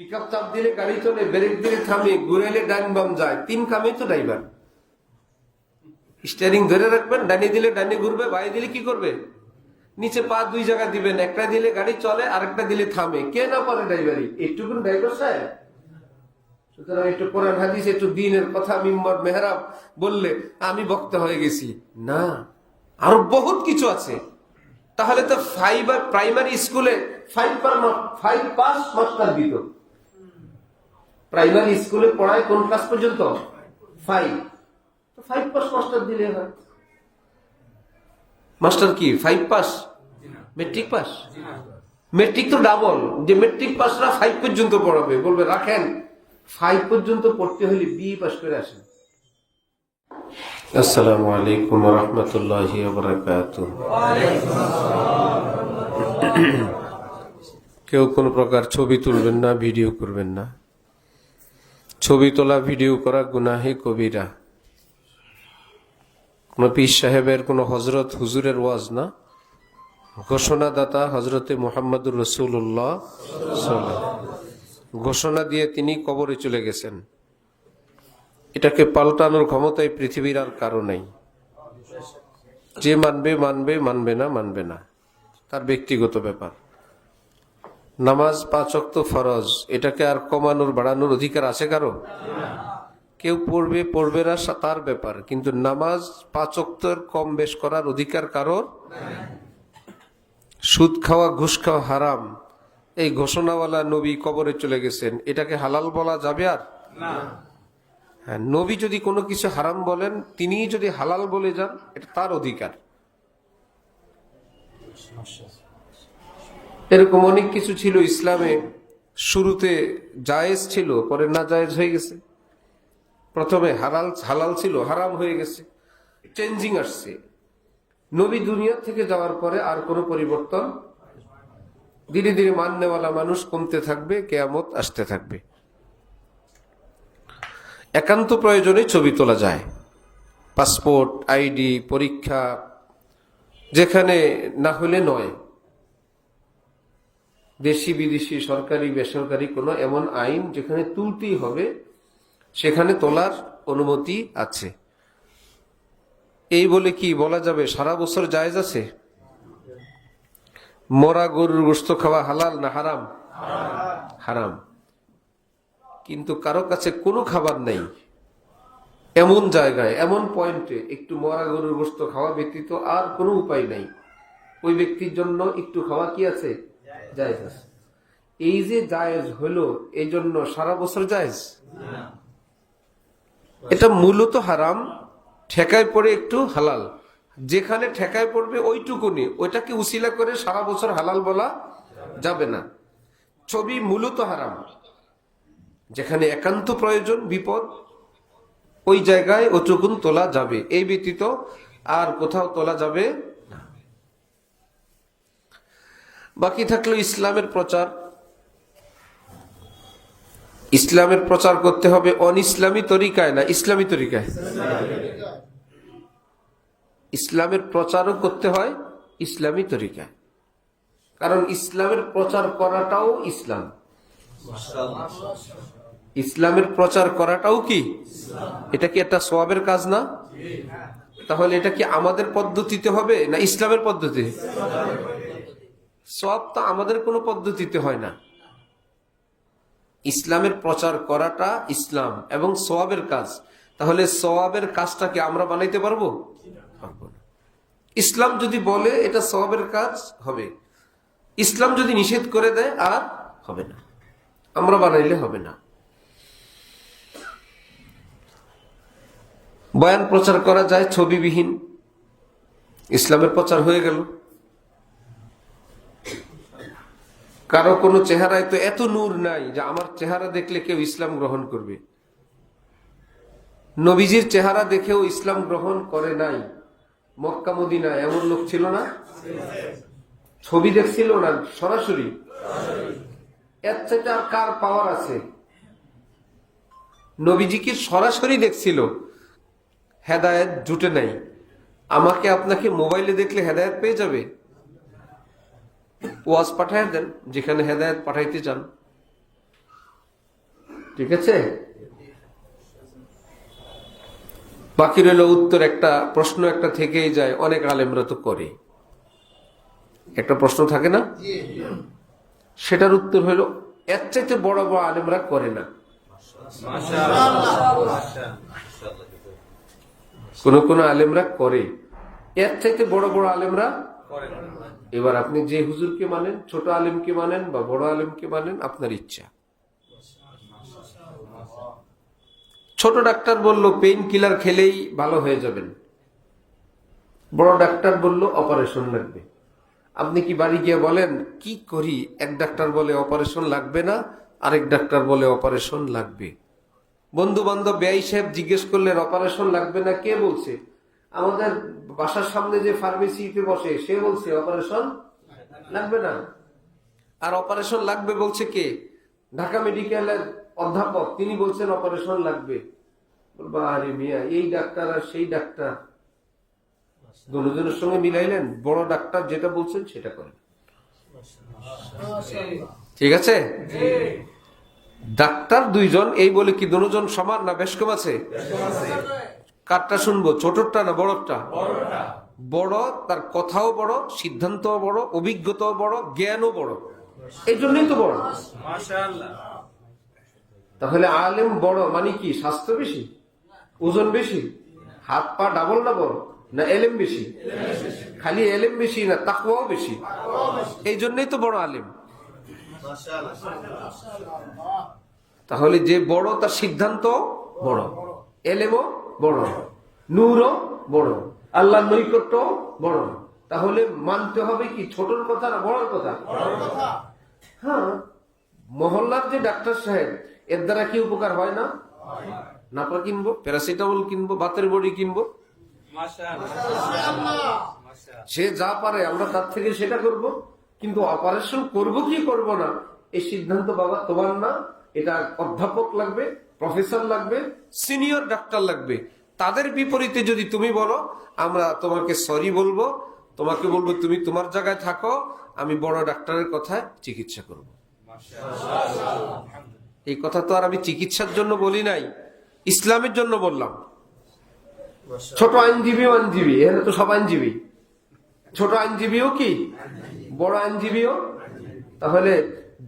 Pickup চাপ দিলে গাড়ি চলে, ব্রেক দিলে থামে, ঘুরাইলে ডান বাম যায়। 3 কামেই তো ড্রাইভার। স্টিয়ারিং ধরে রাখবেন, ডানে দিলে ডানে ঘুরবে, বাই দিলে কি করবে? নিচে পা 2 জায়গা দিবেন, একটা দিলে গাড়ি চলে, আরেকটা দিলে থামে। কে না পারে ড্রাইভারি? একটুকুন ড্রাইভার সাহেব। সুতরাং একটু কোরআন হাদিস, একটু দ্বীনের কথা মিম্বর মেহরাব বললে আমি বক্তা হয়ে গেছি না, আরো বহুত কিছু আছে। তাহলে তো প্রাইমারি স্কুলে 5 পাস মাস্টার দিত। প্রাইমারি স্কুলে পড়ায় কোন ক্লাস পর্যন্ত? 5 পাস মাস্টার দিলে হয়। মাস্টার কি 5 পাস? Matric pass? মেট্রিক তো ডাবল, যে মেট্রিক পাসরা 5 পর্যন্ত পড়াবে। বলবে রাখেন 5 পর্যন্ত পড়তে হলে বিএ পাস করে আসেন। আসসালামু আলাইকুম ওয়া রাহমাতুল্লাহি ওয়া বারাকাতুহু। কেউ কোনো প্রকার ছবি তুলবেন না, ভিডিও করবেন না। ছবি তোলা, ভিডিও করা গুনাহে কবিরা। কোন পীর সাহেবের, কোন হজরত হুজুরের ওয়াজ না, ঘোষণাদাতা হজরতে মুহাম্মদুর রাসূলুল্লাহ ঘোষণা দিয়ে তিনি কবরে চলে গেছেন। এটাকে পাল্টানোর ক্ষমতা এই পৃথিবীর আর কারো নাই। যে মানবে মানবে, মানবে না মানবে না, তার ব্যক্তিগত ব্যাপার। নামাজ 5 ওয়াক্ত ফরজ, এটাকে আর কমানোর বাড়ানোর অধিকার আছে কারো? কেউ পড়বে পড়বে না, তার ব্যাপার। কিন্তু নামাজ 5 ওয়াক্তের কম বেশ করার অধিকার কারোর। সুদ খাওয়া, ঘুষ খাওয়া হারাম, এই ঘোষণাওয়ালা নবী কবরে চলে গেছেন। এটাকে হালাল বলা যাবে আর? হ্যাঁ, নবী যদি কোনো কিছু হারাম বলেন, তিনি যদি হালাল বলে যান, এটা তার অধিকার। এরকম অনেক কিছু ছিল ইসলামে, শুরুতে জায়েজ ছিল, পরে না জায়েজ হয়ে গেছে। প্রথমে হালাল ছিল, হারাম হয়ে গেছে, চেঞ্জিং আসছে। নবী দুনিয়া থেকে যাওয়ার পরে আর কোনো পরিবর্তন। ধীরে ধীরে মাননেওয়ালা মানুষ কমতে থাকবে, কিয়ামত আসতে থাকবে। একান্ত প্রয়োজনে ছবি তোলা যায়, পাসপোর্ট, আইডি, পরীক্ষা, যেখানে না হলে নয়। দেশি বিদেশি, সরকারি বেসরকারি কোনো এমন আইন যেখানে তুলতেই হবে, সেখানে তোলার অনুমতি আছে। এই বলে কি বলা যাবে সারা বছর জায়েজ আছে? মরা গরুর গোশত খাওয়া হালাল না হারাম? হারাম। কিন্তু কারো কাছে কোনো খাবার নেই, এমন জায়গায়, এমন পয়েন্টে একটু মরা গরুর গোশত খাওয়া ব্যতীত আর কোনো উপায় নাই, ওই ব্যক্তির জন্য একটু খাওয়া কি আছে? জায়েজ আছে। এই যে জায়েজ হলো, এই জন্য সারা বছর জায়েজ? এটা মূলত হারাম, ঠেকায় পড়ে একটু হালাল। যেখানে ঠেকায় পড়বে ওইটুকুনি, ওইটাকে উসিলা করে সারা বছর হালাল বলা যাবে না। ছবি মূলত হারাম, যেখানে একান্ত প্রয়োজন, বিপদ, ওই জায়গায় ওটুকুন তোলা যাবে, এই ব্যতীত আর কোথাও তোলা যাবে না। বাকি থাকলো ইসলামের প্রচার। ইসলামের প্রচার করতে হবে অন ইসলামী তরিকায় না ইসলামী তরিকায়? ইসলামের প্রচারও করতে হয় ইসলামী তরিকায়, কারণ ইসলামের প্রচার করাটাও ইসলাম। ইসলামের প্রচার করাটাও কি? এটা কি একটা সওয়াবের কাজ না? তাহলে এটা কি আমাদের পদ্ধতিতে হবে না ইসলামের পদ্ধতি? সওয়াব তো আমাদের কোনো পদ্ধতিতে হয় না। ইসলামের প্রচার করাটা ইসলাম এবং সওয়াবের কাজ। তাহলে সওয়াবের কাজটাকে আমরা বানাইতে পারবো? পারবো না। ইসলাম যদি বলে এটা সওয়াবের কাজ হবে, ইসলাম যদি নিষেধ করে দেয় আর হবে না, আমরা বানাইলে হবে না। বয়ান প্রচার করা যায় ছবিবিহীন, ইসলামের প্রচার হয়ে গেল। কারো কোনো চেহারায় তো এত নূর নাই যে আমার চেহারা দেখলে কেউ ইসলাম গ্রহণ করবে। নবীজির চেহারা দেখেও ইসলাম গ্রহণ করে নাই। মক্কা মদিনা এমন লোক ছিল না? ছবি দেখছিল না, সরাসরি। এর চাইতে আর কার পাওয়ার আছে? নবীজিকে সরাসরি দেখছিল, হেদায়েত জুটে নাই। আমাকে আপনাকে মোবাইলে দেখলে হেদায়েত পেয়ে যাবে? ওয়াজ পাঠায় দেন যেখানে হেদায়েত পাঠাইতে চান। ঠিক আছে, বাকি রইল উত্তর। একটা প্রশ্ন একটা থেকেই যায়, অনেক আলেমরা তো করে, একটা প্রশ্ন থাকে না, সেটার উত্তর হইল এর চাইতে বড় বড় আলেমরা করে না। কোন কোন আলেমরা করে, এর চাইতে বড় বড় আলেমরা। এবার আপনি যে হুজুরকে মানেন, ছোট আলেমকে মানেন বা বড় আলেমকে মানেন, আপনার ইচ্ছা। ছোট ডাক্তার বলল পেইন কিলার খেলেই ভালো হয়ে যাবেন, বড় ডাক্তার বলল অপারেশন লাগবে। আপনি কি বাড়ি গিয়ে বলেন কি করি? এক ডাক্তার বলে অপারেশন লাগবে না, আরেক ডাক্তার বলে অপারেশন লাগবে। বন্ধু বান্ধব ব্যয় সাহেব জিজ্ঞেস করলেন অপারেশন লাগবে না, কে বলছে? আমাদের বাসার সামনে যে ফার্মেসিতে বসে সে বলছে অপারেশন লাগবে না। আর অপারেশন লাগবে বলছে কে? ঢাকা মেডিকেলের অধ্যাপক, তিনি বলছেন অপারেশন লাগবে। বলবা আরে মিয়া, এই ডাক্তার আর সেই ডাক্তার দুজনের সঙ্গে মিলাইলেন, বড় ডাক্তার যেটা বলছেন সেটা করেন। ঠিক আছে, ডাক্তার দুইজন, এই বলে কি দুজন সমান না বেশ কম আছে? কারটা শুনবো, ছোটটা না বড়টা? বড়, তার কথাও বড়, সিদ্ধান্তও বড়, অভিজ্ঞতাও বড়, জ্ঞানও বড়, এই জন্যই তো বড়। তাহলে আলেম বড় মানে কি? স্বাস্থ্য বেশি, ওজন বেশি, হাত পা ডাবল ডাবল, না এলেম বেশি? খালি এলেম বেশি না, তাকওয়াও বেশি, এই জন্যই তো বড় আলেম। তাহলে যে বড় তার সিদ্ধান্ত বড়, এলেমও বড়, নূরও বড়, আল্লাহর নৈকট্য বড়। তাহলে মানতে হবে কি ছোটর কথা না বড়র কথা? হ্যাঁ, মহল্লার যে ডাক্তার সাহেব, এর দ্বারা কি উপকার হয় না? নাপা কিনবো, প্যারাসিটামল কিনবো, বাতের বড়ি কিনবো, সে যা পারে আমরা তার থেকে সেটা করব। কিন্তু অপারেশন করব কি করব না, এই সিদ্ধান্ত বাবা তোমার না, এটা অধ্যাপক লাগবে, প্রফেসর লাগবে, সিনিয়র ডাক্তার লাগবে। তাদের বিপরীতে যদি তুমি বলো আমরা তোমাকে সরি বলবো, তোমাকে বলবো তুমি তোমার জায়গায় থাকো, আমি বড় ডাক্তারের কথায় চিকিৎসা করব। এই কথা তো আর আমি চিকিৎসার জন্য বলি নাই, ইসলামের জন্য বললাম। ছোট আইনজীবী আইনজীবী, এখানে তো সব আইনজীবী। ছোট আইনজীবীও কি, বড় আইনজীবীও। তাহলে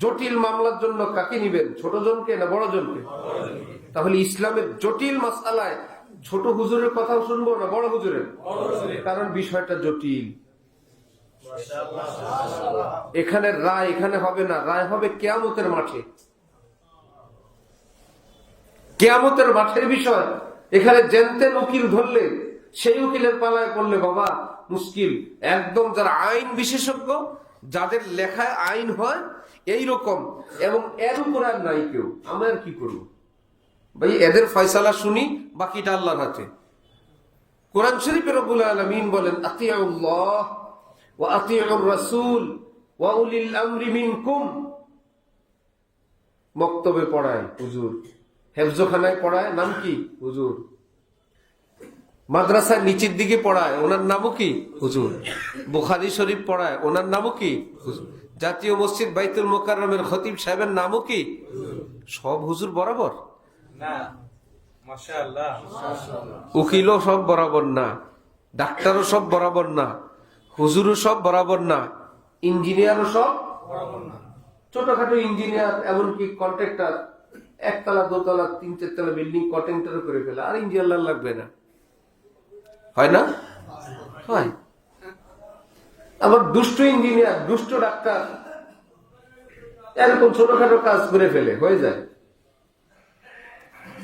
জটিল মামলার জন্য কাকে নিবেন, ছোট জনকে না বড় জনকে? তাহলে ইসলামের জটিল মাসআলায় ছোট হুজুরের কথাও শুনবো না বড় হুজুরের? কারণ বিষয়টা জটিল। এখানে রায় এখানে হবে না, রায় হবে কিয়ামতের মাঠে। কিয়ামতের মাঠের বিষয়। এখানে জেনতেন উকিল ধরলে, সেই উকিলের পালায় পড়লে বাবা মুশকিল। একদম যারা আইন বিশেষজ্ঞ, যাদের লেখায় আইন হয় এই রকম, এবং এর উপর আর নাই কেউ, আমরা আর কি করবো ভাই? এদের ফয়সালা শুনি, বাকিটা আল্লাহর হাতে। কোরআন শরীফে রব্বুল আলামিন বলেন আতিউল্লাহ ওয়া আতিউর রাসূল ওয়া উলিল আমরি মিনকুম। মক্তবে পড়ায় হুজুর, হেফজখানায় পড়ায়, নাম কি? হুজুর। মাদ্রাসার নিচের দিকে পড়ায়, ওনার নামও কি? হুজুর। বুখারী শরীফ পড়ায়, ওনার নামও কি? হুজুর। জাতীয় মসজিদ বাইতুল মোকাররমের খতিব সাহেবের নামও কি? সব হুজুর বরাবর না, মাশাআল্লাহ। উকিলও সব বরাবর না, ডাক্তারও সব বরাবর না, হুজুরও সব বরাবর না, ইঞ্জিনিয়ারও সব বরাবর না। ছোটখাটো ইঞ্জিনিয়ার, এমনকি কন্ট্রাক্টর, একতলা দোতলা তিন চারতলা বিল্ডিং কন্ট্রাক্টর করে ফেলে, আর ইঞ্জিনিয়ার লাগবে না, হয় না? হয়। আবার দুষ্ট ইঞ্জিনিয়ার, দুষ্ট ডাক্তার, এরকম ছোটখাটো কাজ করে ফেলে, হয়ে যায়।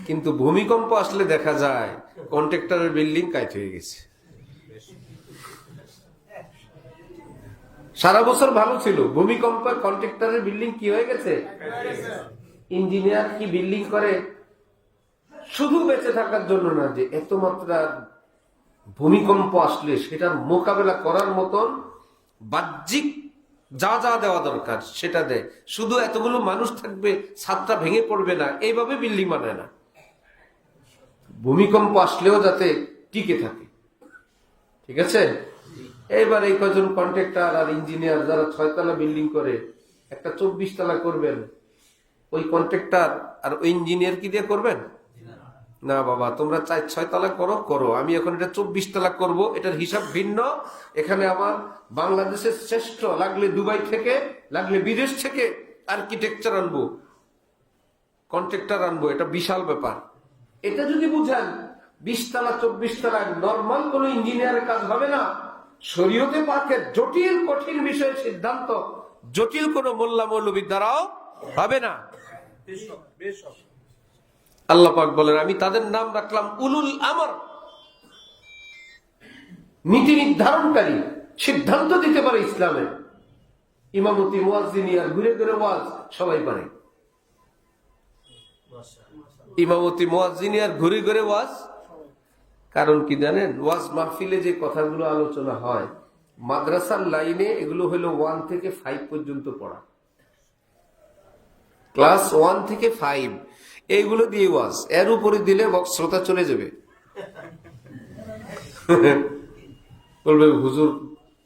কিন্তু ভূমিকম্প আসলে দেখা যায় কন্ট্রাক্টরের বিল্ডিং কাইট হয়ে গেছে। সারা বছর ভালো ছিল, ভূমিকম্পে কন্ট্রাক্টরের বিল্ডিং কি হয়ে গেছে? ইঞ্জিনিয়ার কি বিল্ডিং করে শুধু বেঁচে থাকার জন্য না, যে এত মাত্রার ভূমিকম্প আসলে সেটার মোকাবেলা করার মতন বাহ্যিক যা যা দেওয়া দরকার সেটা দেয়। শুধু এতগুলো মানুষ থাকবে, ছাদটা ভেঙে পড়বে না, এইভাবে বিল্ডিং বানায় না। ভূমিকম্প আসলেও যাতে টিকে থাকে। ঠিক আছে? এইবার এই কজন কন্ট্রাক্টর আর ইঞ্জিনিয়ার যারা 6 তলা বিল্ডিং করে, একটা 24 তলা করবেন, ওই কন্ট্রাক্টর আর ওই ইঞ্জিনিয়ার কি দিয়ে করবেন? না বাবা, তোমরা 4-6 তলা করো করো, আমি এখন এটা 24 তলা করব, এটার হিসাব ভিন্ন। এখানে আমার বাংলাদেশের শ্রেষ্ঠ, লাগলে দুবাই থেকে, লাগলে বিদেশ থেকে আর্কিটেকচার আনবো, কন্ট্রাক্টর আনবো, এটা বিশাল ব্যাপার। এটা যদি বুঝেন 20 তলা 24 তলা নর্মাল কোন ইঞ্জিনিয়ারের কাজ হবে না। শরীয়তে পাকের জটিল কঠিন বিষয়ের সিদ্ধান্ত জটিল কোন মোল্লা মৌলবীর দ্বারাও হবে না। আল্লাহ পাক বলেন, আমি তাদের নাম রাখলাম উলুল আমর, নীতি নির্ধারণকারী, সিদ্ধান্ত দিতে পারে ইসলামে। ইমামতি, মুয়াজ্জিনিয়ার, ঘুরে ঘুরে ওয়াজ সবাই পারে। ইমামতি, মুয়াজ্জিনিয়ার, ঘুরে ঘুরে ওয়াজ। কারণ কি জানেন? ওয়াজ মাহফিলে যে কথাগুলো আলোচনা হয়, মাদ্রাসার লাইনে এগুলো হলো 1 থেকে 5 পর্যন্ত পড়া, ক্লাস 1 থেকে 5, এইগুলো দিয়ে ওয়াজ। এর উপরে দিলে শ্রোতা চলে যাবে, বলবে হুজুর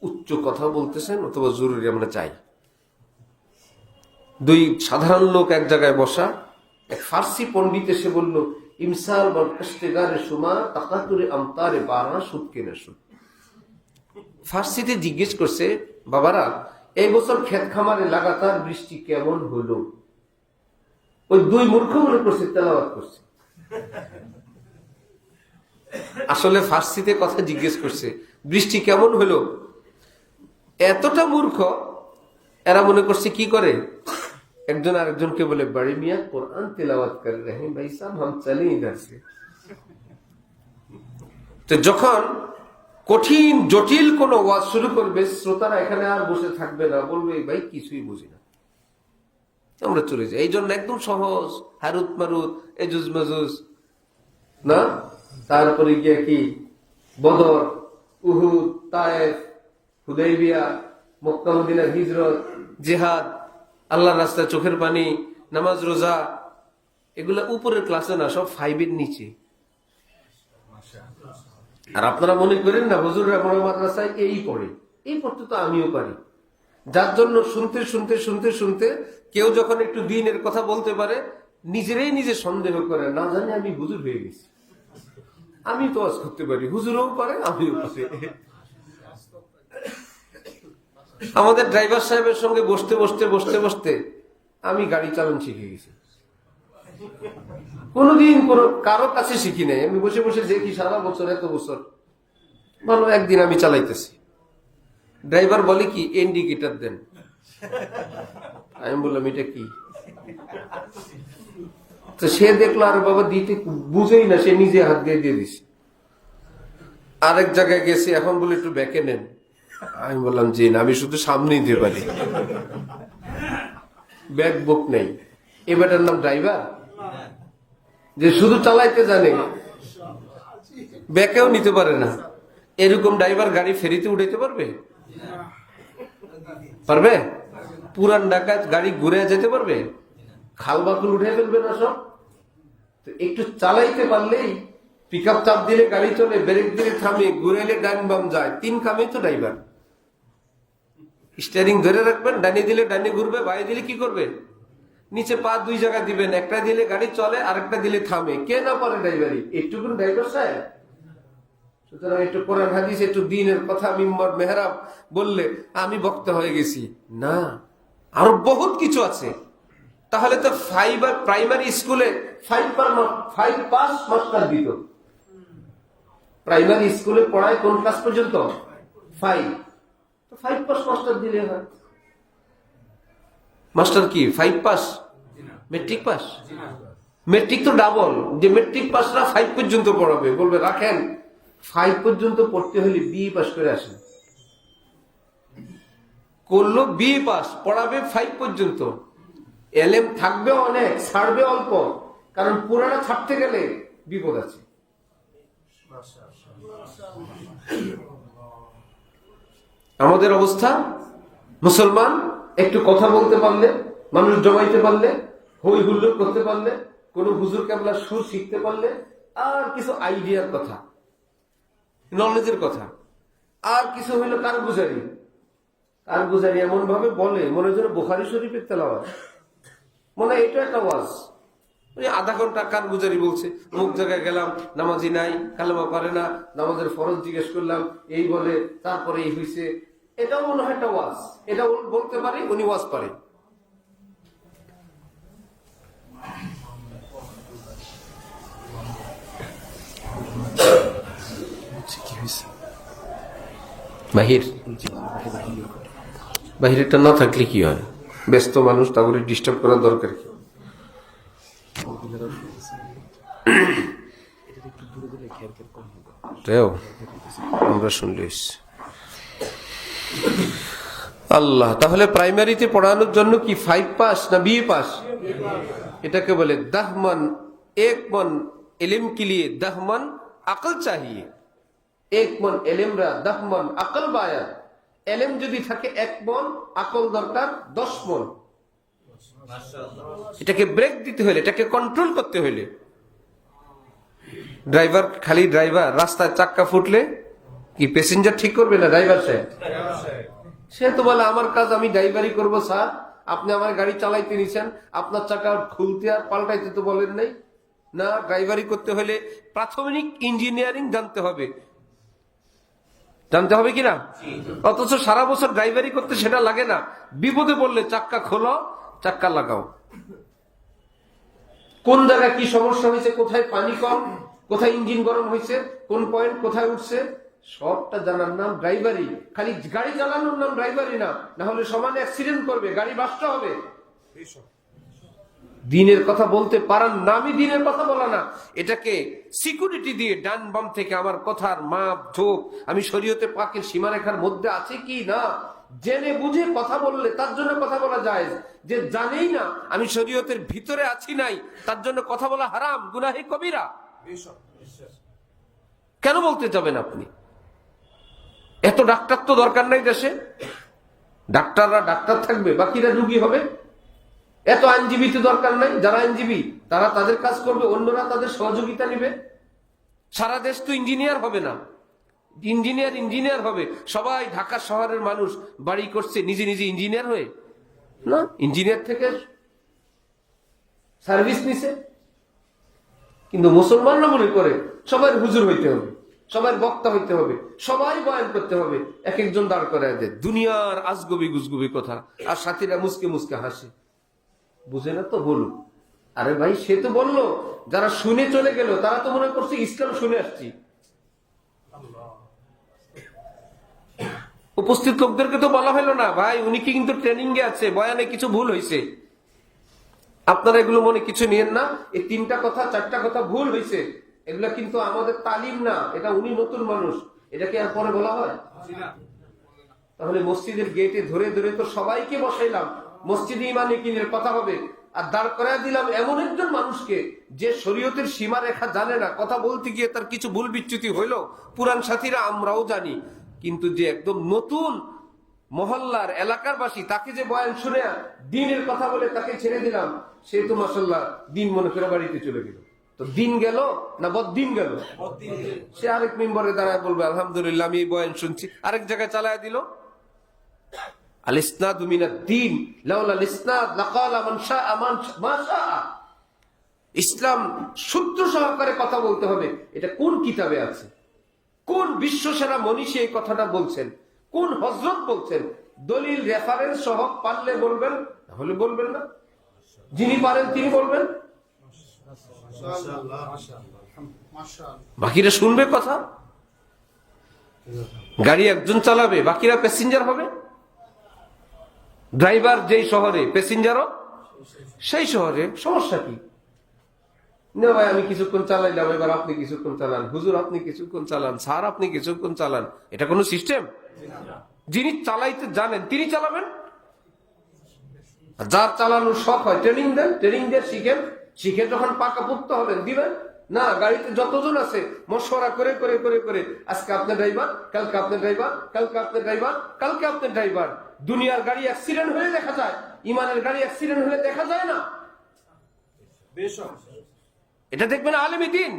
উচ্চ কথা বলতেছেন, অথবা জরুরি আমরা চাই। 2 সাধারণ লোক এক জায়গায় বসা, এক ফার্সি পণ্ডিত এসে বলল, ইমসাল বরকশতেগারে সুমা তাকাতুরে আমতারে বারা সুদ কেনে সুদ। ফার্সিতে জিজ্ঞেস করছে, বাবারা এই বছর ক্ষেত খামারে লাগাতার বৃষ্টি কেমন হলো? ওই 2 মূর্খ মনে করছে তেলাওয়াত করছে। আসলে ফার্সিতে কথা জিজ্ঞেস করছে, বৃষ্টি কেমন হলো। এতটা মূর্খ, এরা মনে করছে কি করে, একজন আরেকজনকে বলে, বাড়ি মিয়া কোরআন তেলাওয়াত করে রহে ভাই সাহেব, হাম চলে ইধার সে। তো যখন কঠিন জটিল কোন ওয়াজ শুরু করবে, শ্রোতারা এখানে আর বসে থাকবে না, বলবে ভাই কিছুই বুঝি না, আমরা চলে যাই। এই জন্য একদম সহজ, হারুত মারুত, এজুজ মাজুজ না, তারপরে গিয়ে কি বদর, উহুদ, তায়েফ, হুদাইবিয়া, মক্কা মদিনার হিজরত, জিহাদ, আল্লাহর রাস্তায় চোখের পানি, নামাজ রোজা, এগুলা উপরের ক্লাসে না, সব 5 এর নিচে। আর আপনারা মনে করেন না হুজুররা বড় মাদ্রাসায় এই পড়ে, এই পড়তে তো আমিও পারি। যার জন্য শুনতে শুনতে শুনতে শুনতে কেউ যখন একটু দ্বীনের কথা বলতে পারে, নিজেরাই নিজে সন্দেহ করে, না জানি আমি হুজুর হয়ে গেছি, আমি তো ওয়াজ করতে পারি, হুজুরও পারে, আমিও পারি। আমাদের ড্রাইভার সাহেবের সঙ্গে বসতে বসতে বসতে বসতে আমি গাড়ি চালান শিখে গেছি। কোনদিন কারো কাছে শিখি নাই, আমি বসে বসে দেখি সারা বছর, এত বছর ভালো। একদিন আমি চালাইতেছি, ড্রাইভার বলে কি, ইন্ডিকেটর দেন। আমি বললাম এটা কি? তো সে দেখলো, আর বাবা দিতে বুঝেই না, সে নিজে হাত দিয়ে দিয়ে দিছে। আরেক জায়গায় গেছে, এখন বলে একটু ব্যাকে নেন। আমি বললাম জি না, আমি শুধু সামনেই দিতে পারি, ব্যাক বুক নেই। এবারটার নাম ড্রাইভার, যে শুধু চালাইতে জানে, ব্যাকেও নিতে পারে না। এরকম ড্রাইভার গাড়ি ফেরিতে উঠাইতে পারবে? পারবে? পুরান ঢাকা গাড়ি ঘুরে যেতে পারবে? খাল বাকুল উঠে ফেলবে না সব? তো একটু চালাইতে পারলেই, পিক আপ চাপ দিলে গাড়ি চলে, ব্রেক দিলে থামে, ঘুরাইলে ডান বাম যায়, 3 কামে তো ড্রাইভার। স্টিয়ারিং ধরে রাখবেন, ডানে দিলে ডানে ঘুরবে, বাইরে দিলে কি করবে, নিচে পা 2 জায়গা দিবেন, একটা দিলে গাড়ি চলে, আরেকটা দিলে থামে। কে না পারে ড্রাইভারি? একটুকুন ড্রাইভার সাহেব। সুতরাং একটু কোরআন হাদিস, একটু দ্বীনের কথা মিম্বর মেহরাব বললে আমি বক্তা হয়ে গেছি না, আরো বহুত কিছু আছে। তাহলে তো 5 আর প্রাইমারি স্কুলে 5 পাস মাস্টার দিত। প্রাইমারি স্কুলে পড়ায় কোন ক্লাস পর্যন্ত? 5। তো 5 পাস মাস্টার দিলে হয়। মাস্টার কি 5 পাস? Matric pass? মেট্রিক তো ডাবল, যে মেট্রিক পাসরা 5 পর্যন্ত পড়াবে, বলবে রাখেন 5 পর্যন্ত পড়তে হলে বিএ পাস করে আসেন। করলো বিএ পাস, পড়াবে 5 পর্যন্ত। এলএম থাকবে অনেক, ছাড়বে অল্প, কারণ পুরানা ছাড়তে গেলে বিপদ আছে। আমাদের অবস্থা, মুসলমান একটু কথা বলতে পারলে, মানুষ জমাইতে পারলে, হই হুল্লোড় করতে পারলে, কোন হুজুর কেবলা সুর শিখতে পারলে, আর কিছু আইডিয়ার কথা, নলেজের কথা, আর কিছু হইল কারগুজারি। কারগুজারি এমন ভাবে বলে মনে হচ্ছে বুখারী শরীফের তেলাওয়াত। মনে হয় এটা একটা ওয়াজ। ওই আধা ঘন্টা কানগুজারি বলছে, অমুক জায়গায় গেলাম, নামাজি নাই, কালেমা পারে না, নামাজের ফরজ জিজ্ঞেস করলাম, এই বলে, তারপরে এই হয়েছে। এটাও মনে হয় একটা ওয়াজ। এটা বলতে পারে, উনি ওয়াজ পারে। বাহিরেটা না থাকলে কি হয়? ব্যস্ত মানুষ, তাহলে ডিস্টার্ব করার দরকার কি? আমরা শুনলে আল্লাহ। তাহলে প্রাইমারিতে পড়ানোর জন্য কি 5 পাস না বিএ পাস? এটাকে বলে 10 मन 1 मन इल्म के लिए 10 मन अकल चाहिए। 1 मन इल्म रा 10 मन अकल बाया। इल्म যদি থাকে 1 मन, আকল দরকার 10 मन। এটাকে ব্রেক দিতে হলে, এটাকে কন্ট্রোল করতে হলে, ড্রাইভার খালি ড্রাইভার, রাস্তায় চাক্কা ফুটলে কি প্যাসেঞ্জার ঠিক করবে না ড্রাইভার সাহেব? সে তো বলে আমার কাজ আমি ড্রাইভারি করবো স্যার, আপনি আমার গাড়ি চালাইতে নিছেন, আপনার চাকা খুলতে আর পাল্টাইতে তো বলেন নাই। না, ড্রাইভারি করতে হলে প্রাথমিক ইঞ্জিনিয়ারিং জানতে হবে। জানতে হবে কিনা? অথচ সারা বছর ড্রাইভারি করতে সেটা লাগে না। বিপদে পড়লে চাক্কা খোলো, চাক্কা লাগাও। কোন জায়গায় কি সমস্যা হয়েছে, কোথায় পানি কম, কোথায় ইঞ্জিন গরম হয়েছে, কোন পয়েন্ট কোথায় উঠছে, সবটা জানার নাম ড্রাইভারি। খালি গাড়ি চালানোর নাম ড্রাইভারি না, না হলে সমান অ্যাক্সিডেন্ট করবে, গাড়ি বাস্ট হবে। দিনের কথা বলতে পারার নামই দিনের কথা বলা না। এটাকে সিকিউরিটি দিয়ে ডান বাম থেকে আমার কথার মাপ ঝোঁক, আমি শরীয়তে পাকের সীমারেখার মধ্যে আছে কি না জেনে বুঝে কথা বললে তার জন্য কথা বলা যায়। যে জানেই না আমি শরীয়তের ভিতরে আছি নাই, তার জন্য কথা বলা হারাম, গুনাহে কবিরা। কেন বলতে যাবেন আপনি? এত ডাক্তার তো দরকার নাই দেশে। ডাক্তাররা ডাক্তার থাকবে, বাকিরা রুগী হবে। এত আইনজীবী তো দরকার নাই। যারা আইনজীবী তারা তাদের কাজ করবে, অন্যরা তাদের সহযোগিতা নিবে। সারা দেশ তো ইঞ্জিনিয়ার হবে না। ইঞ্জিনিয়ার হবে সবাই। ঢাকা শহরের মানুষ বাড়ি করছে নিজে নিজে ইঞ্জিনিয়ার হয়ে না, ইঞ্জিনিয়ার থেকে সার্ভিস নিছে। কিন্তু মুসলমানরা মনে করে সবাই হুজুর হইতে হবে, সবাই বক্তা হইতে হবে, সবাই বয়ান করতে হবে। এক একজন দাঁড় করায় দেয় দুনিয়ার আজগবি গুজগবি কথা, আর সাথীরা মুসকে মুসকে হাসে। বুঝে না তো বলুক। আরে ভাই, সে তো বললো, যারা শুনে চলে গেল তারা তো মনে করছে ইসলাম শুনে আসছি। উপস্থিত লোকদেরকে তো বলা হলো না, ভাই উনি কি কিন্তু ট্রেনিং এ আছে, বয়ানে কিছু ভুল হয়েছে, আপনারা এগুলো মনে কিছু নিয়েন না। এই 3টা কথা 4টা কথা ভুল হয়েছে, এগুলা কিন্তু আমাদের তালিম না, এটা উনি নতুন মানুষ, এটাকে আর পরে বলা হয়? তাহলে মসজিদের গেটে ধরে ধরে তো সবাইকে বসাইলাম, মসজিদে ইমানে কিনের কথা হবে, আর দাঁড় করায় দিলাম এমন একজন মানুষকে যে শরীয়তের সীমা রেখা জানে না। কথা বলতে গিয়ে তার কিছু ভুল বিচ্যুতি হইলো, পুরান সাথীরা আমরাও জানি, কিন্তু যে একদম নতুন মহল্লার এলাকার বাসী, তাকে যে বয়ান শুনে দিনের কথা বলে তাকে ছেড়ে দিলাম, সে তো মাশাআল্লাহ দিন মনে করে বাড়িতে চলে গেল। তো দিন গেল না বদ্দিন গেল? সে আরেক মেম্বারে দাঁড়ায় বলবে আলহামদুলিল্লাহ আমি এই বয়ান শুনছি, আরেক জায়গায় চালায় দিল। আল ইসনাদু মিনাদ-দ্বীন লাউলা আল-ইসনাদ লাকালা মান শাআ মা শাআ। ইসলাম সূত্র সহকারে কথা বলতে হবে। এটা কোন কিতাবে আছে? কোন বিশ্বসেরা মনীষী এই কথাটা বলছেন? কোন হযরত বলছেন? দলিল রেফারেন্স সহ পারলে বলবেন, তাহলে বলবেন না। যিনি পারেন তিনি বলবেন, বাকিরা শুনবে কথা। গাড়ি একজন চালাবে, বাকিরা প্যাসেঞ্জার হবে। ড্রাইভার যেই শহরে, প্যাসেঞ্জারও সেই শহরে। সমস্যা কি? না ভাই আমি কিছুক্ষণ চালাইলাম, এবার আপনি কিছুক্ষণ চালান, হুজুর আপনি কিছুক্ষণ চালান, স্যার আপনি কিছুক্ষণ চালান। এটা কোনো সিস্টেম? যিনি চালাইতে জানেন তিনি চালাবেন। যার চালানোর শখ হয় ট্রেনিং দেন, ট্রেনিং দিয়ে শিখেন, শিখে যখন পাকাপোক্ত হবেন দিবেন। না, গাড়িতে যতজন আছে মশওয়ারা করে করে করে করে আজকে আপনি ড্রাইভার, কালকে আপনি ড্রাইভার, কালকে আপনি ড্রাইভার, কালকে আপনি ড্রাইভার। দুনিয়ার গাড়ি অ্যাক্সিডেন্ট হলে দেখা যায়, ইমানের গাড়ি অ্যাক্সিডেন্ট হলে দেখা যায় না। এটা দেখবেন আলেমে দ্বীন।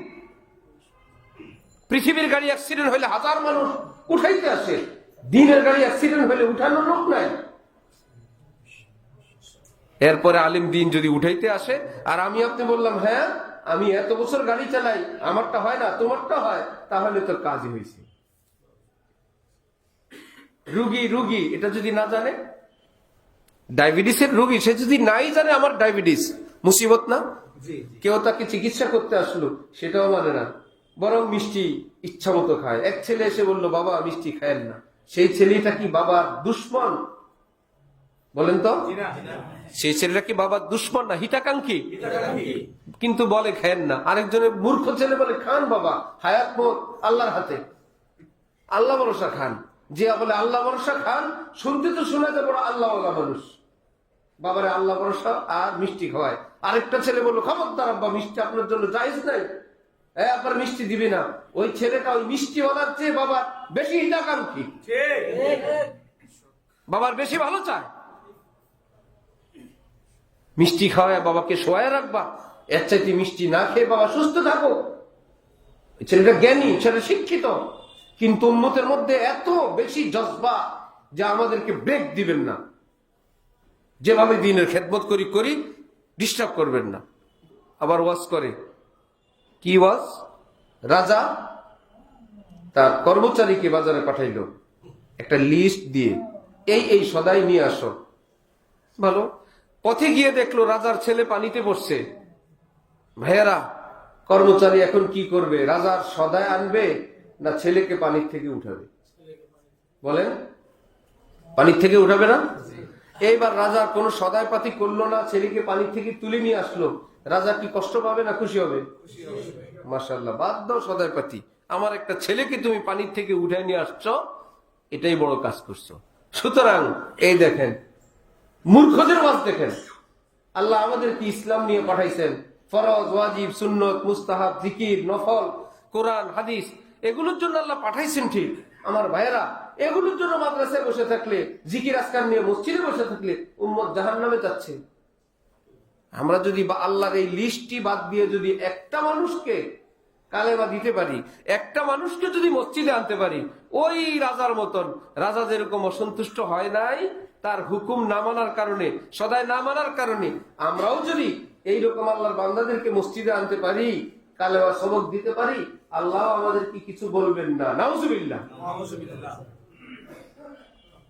পৃথিবীর গাড়ি অ্যাক্সিডেন্ট হলে হাজার মানুষ উঠাইতে আসে, দিনের গাড়ি অ্যাক্সিডেন্ট হলে উঠানোর লোক নাই। এরপরে আলিম দিন যদি উঠাইতে আসে আর আমি আপনি বললাম হ্যাঁ আমি এত বছর গাড়ি চালাই, আমারটা হয় না তোমারটা হয়, তাহলে তো কাজই হয়েছে। রুগী এটা যদি না জানে, ডায়াবেটিসের রোগী সে যদি নাই জানে আমার ডায়াবেটিস, মুসিবত না? কেউ তাকে চিকিৎসা করতে আসলো, সেটাও মানে না, বরং মিষ্টি ইচ্ছা মতো খায়। এক ছেলে এসে বললো বাবা মিষ্টি খায়েন না, সেই ছেলেটা কি বাবার দুশ্মন? বলেন তো, সেই ছেলেটা কি বাবার দুশ্মন না হিতাকাঙ্ক্ষী? কিন্তু বলে খায়েন না। আরেকজনের মূর্খ ছেলে বলে খান বাবা, হায়াত মত আল্লাহর হাতে, আল্লাহ ভরসা খান। যে বলে আল্লাহ ভরসা খান, শুনতে তো শোনা যায় বড় আল্লাহ মানুষ, বাবারে আল্লাহ ভরসা আর মিষ্টি খাওয়ায়। আরেকটা ছেলে বললো খবরদার আব্বা মিষ্টি আপনার জন্য জায়েজ নাই, আপনার মিষ্টি দিবি না। ওই ছেলেটা ওই মিষ্টি হওয়ার চেয়ে বাবার বেশি হিতাকাঙ্ক্ষী, বাবার বেশি ভালো চায়। মিষ্টি খাওয়ায় বাবাকে শোয়ায় রাখবা, এর চাইতে মিষ্টি না খেয়ে বাবা সুস্থ থাকো। ছেলেটা জ্ঞানী, ছেলে শিক্ষিত, কিন্তু উম্মতের মধ্যে এত বেশি জজবা যে আমাদেরকে ব্রেক দিবেন না, যেভাবে দিনের খেদমত করি ডিস্টার্ব করবেন না। আবার ওয়াজ করে, কি ওয়াজ? রাজা তার কর্মচারীকে বাজারে পাঠাইলো একটা লিস্ট দিয়ে, এই সদাই নিয়ে আসো। ভালো, পথে গিয়ে দেখলো রাজার ছেলে পানিতে পড়ছে। ভাইয়েরা, কর্মচারী এখন কি করবে? রাজার সদাই আনবে না ছেলেকে পানির থেকে উঠাবে? বলেন, পানির থেকে উঠাবে না? এইবার রাজা কোনো সদাই পাতি করলো না, ছেলেকে পানির থেকে তুলে নিয়ে আসলো। রাজা কি কষ্ট পাবে না খুশি হবে? মাশাআল্লাহ, বাদ দাও সদাই পাতি, আমার একটা ছেলেকে তুমি পানির থেকে উঠায় নিয়ে আসছো, এটাই বড় কাজ করছো। সুতরাং এই দেখেন মূর্খদের ওয়াজ দেখেন। আল্লাহ আমাদেরকে ইসলাম নিয়ে পাঠাইছেন, ফরজ, ওয়াজিব, সুন্নত, মুস্তাহাব, জিকির, নফল, কোরআন, হাদিস, এগুলোর জন্য আল্লাহ পাঠাইছেন ঠিক। আমার ভাইয়েরা, এগুলোর জন্য মাদ্রাসায় বসে থাকলে, জিকির আজকার নিয়ে মসজিদে বসে থাকলে উম্মত জাহান্নামে যাচ্ছে। আমরা যদি আল্লাহর এই লিস্টটি বাদ দিয়ে যদি একটা মানুষকে কালেমা দিতে পারি, একটা মানুষকে যদি মসজিদে আনতে পারি, ওই রাজার মতন, রাজা যেরকম অসন্তুষ্ট হয় নাই তার হুকুম না মানার কারণে, সদাই না মানার কারণে, আমরাও যদি এইরকম আল্লাহর বান্দাদেরকে মসজিদে আনতে পারি, কালেমা সবক দিতে পারি, আল্লাহ আমাদের কি কিছু বলবেন না? নাউজুবিল্লাহ।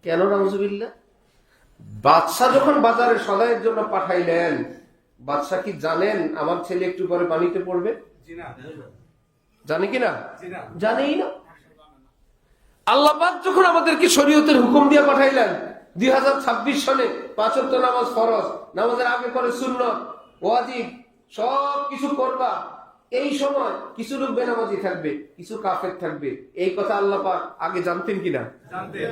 কেন নাউজুবিল্লাহ? বাদশাহ যখন বাজারে সদাইয়ের জন্য পাঠাইলেন, বাদশাহ কি জানেন আমার ছেলে একটু পরে পানিতে পড়বে? জানে কিনা? জানেই না। আল্লাহ পাক যখন আমাদেরকে শরীয়তের হুকুম দিয়ে পাঠাইলেন, 2026 সনে 5 ওয়াক্ত নামাজ ফরজ, নামাজের আগে পরে সুন্নত, ওয়াজিব, সব কিছু করবা। এই সময় কিছু লোক বেনামাজি থাকবে, কিছু কাফের থাকবে, এই কথা আল্লাহ পাক আগে জানতেন কিনা? জানতেন।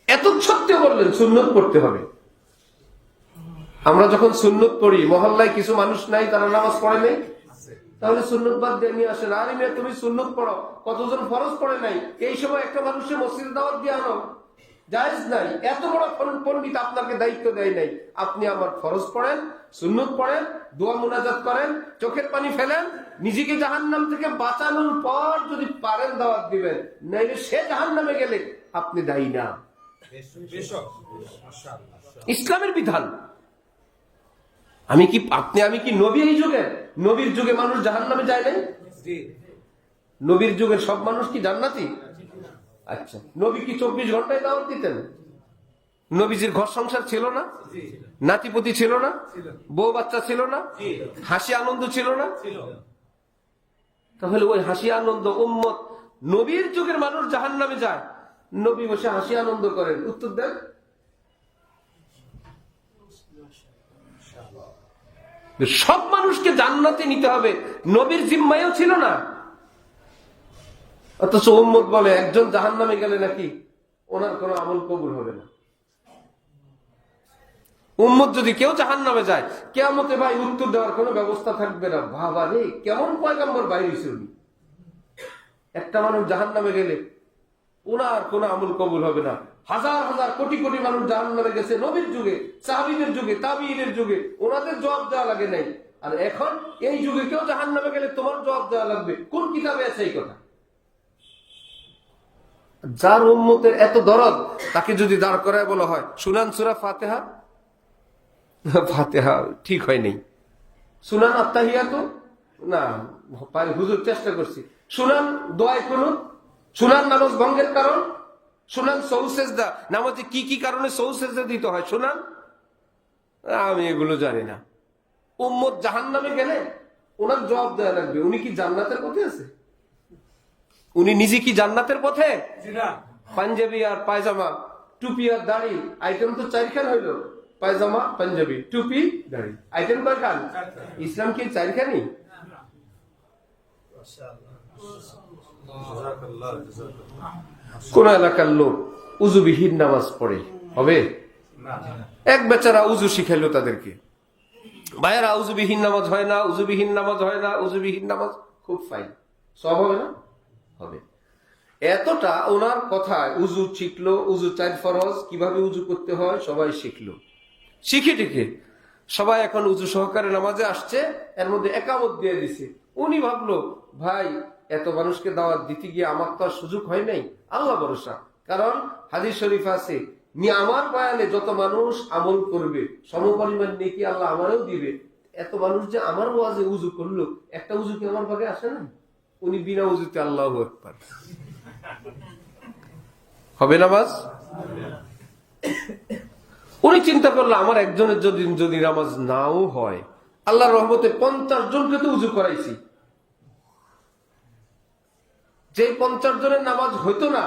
এত সত্ত্বেও বললেন সুন্নত পড়তে হবে। আমরা যখন সুন্নত পড়ি, মহল্লায় কিছু মানুষ নাই তারা নামাজ পড়ে নাই, তাহলে সুন্নত বাদ দিয়ে নিয়ে আসেন। আরে মেয়ে তুমি সুন্নত পড়ো, কতজন ফরজ পড়ে নাই, এই সময় একটা মানুষের মসজিদে দাওয়াত দিয়ে আনো, জায়েজ নাই। এত বড় পণ্ডিত আপনাকে দায়িত্ব দেয় নাই, আপনি আমার ফরজ পড়েন, সুন্নত পড়েন, দোয়া মুনাজাত করেন, চোখের পানি ফেলেন, নিজেকে জাহান্নাম থেকে বাঁচানোর পর যদি পারেন দাওয়াত দিবেন, নাইলে সে জাহান্নামে গেলে আপনি দায়ী না। ইসলামের বিধান। আমি কি নবী এই যুগে? নবীর যুগে মানুষ জাহান্নামে যায় নাই? নবীর যুগের সব মানুষ কি জান্নাতি? আচ্ছা, নবী কি 24 ঘন্টায় দাওয়াত দিতেন? নবীজির ঘর সংসার ছিল না? নাতিপতি ছিল না? বউ বাচ্চা ছিল না? হাসি আনন্দ ছিল না? তাহলে ওই হাসি আনন্দ উম্মত, নবীর যুগের মানুষ জাহান্নামে যায়, নবী বসে হাসি আনন্দ করেন, উত্তর দেন। সব মানুষকে জান্নাতে নিতে হবে, নবীর জিম্মায়ও ছিল না। অথচ উম্মত বলে একজন জাহান্নামে গেলে নাকি ওনার কোনো আমল কবুল হবে না। উম্মত যদি কেউ জাহান্নামে যায়, কিয়ামতে ভাই উত্তর দেওয়ার কোনো ব্যবস্থা থাকবে না। বাবা রে, কেমন পয়গম্বর বাইরে হইছে উনি। একটা মানুষ জাহান্নামে গেলে ওনার কোনো আমল কবুল হবে না। হাজার হাজার কোটি কোটি মানুষ জাহান্নামে গেছে নবীর যুগে, সাহাবীদের যুগে, তাবিঈনের যুগে, ওনাদের জবাব দেওয়া লাগে নাই। আর এখন এই যুগে কেউ জাহান্নামে গেলে তোমার জবাব দেওয়া লাগবে। কোন কিতাবে আছে এই কথা? যার উম্মতের এত দরদ, তাকে যদি দাঁড় করায় বলা হয় শুনান সূরা ফাতিহা, ফাতিহা ঠিক হয় নাই। শুনান আত্তাহিয়াতু, না হুজুর চেষ্টা করছি। শুনান দোয়ায়ে কুনুত, শুনান নামাজ ভঙ্গের কারণ, শুনান সহু সেজদা, নামাজে কি কি কারণে সহু সেজদা দিতে হয় শুনান। আমি এগুলো জানি না। উম্মত জাহান্নামে গেলে ওনার জবাব দেওয়া লাগবে, উনি কি জান্নাতের পথে আছে? উনি নিজে কি জান্নাতের পথে? পাঞ্জাবি আর পায়জামা, টুপি আর দাড়ি, আইটেম তো চারখান হইল। পায়জামা, পাঞ্জাবি, টুপি, দাড়ি, আইটেম কয়খান? ইসলাম কি চারখানি? কোন এলাকার লোক উজুবিহীন নামাজ পড়ে হবে? এক বেচারা উজু শিখাইলো তাদেরকে, ভাইয়েরা উজুবিহীন নামাজ হয় না, উজুবিহীন নামাজ হয় না, উজুবিহীন নামাজ খুব ফাইন, সব হবে না? হবে। এতটা ওনার কথায় উজু শিখলো, উজু 4 ফরজ, কিভাবে উজু করতে হয় সবাই শিখলো। শিখে টিকে সবাই এখন উজু সহকারে নামাজে আসছে, এর মধ্যে একামত দিয়ে দিছে। উনি ভাবলো, ভাই এত মানুষকে দাওয়াত দিতে গিয়ে আমার তো আর সুযোগ হয় নাই, আল্লাহ ভরসা। কারণ হাদিস শরীফ আছে, আমার বয়ানে যত মানুষ আমল করবে সমপরিমাণ নেকি আল্লাহ আমারও দিবে। এত মানুষ যে আমার ওয়াজে উজু করলো, একটা উজু কি আমার ভাগে আসে না? উনি বিনা উজুতে আল্লাহু আকবার। হবে নামাজ? উনি চিন্তা করলো, আমার একজনের যদি নামাজ নাও হয়, আল্লাহর রহমতে 50 জনকে তো উজু করাইছি, যে 50 জনের নামাজ হইতো না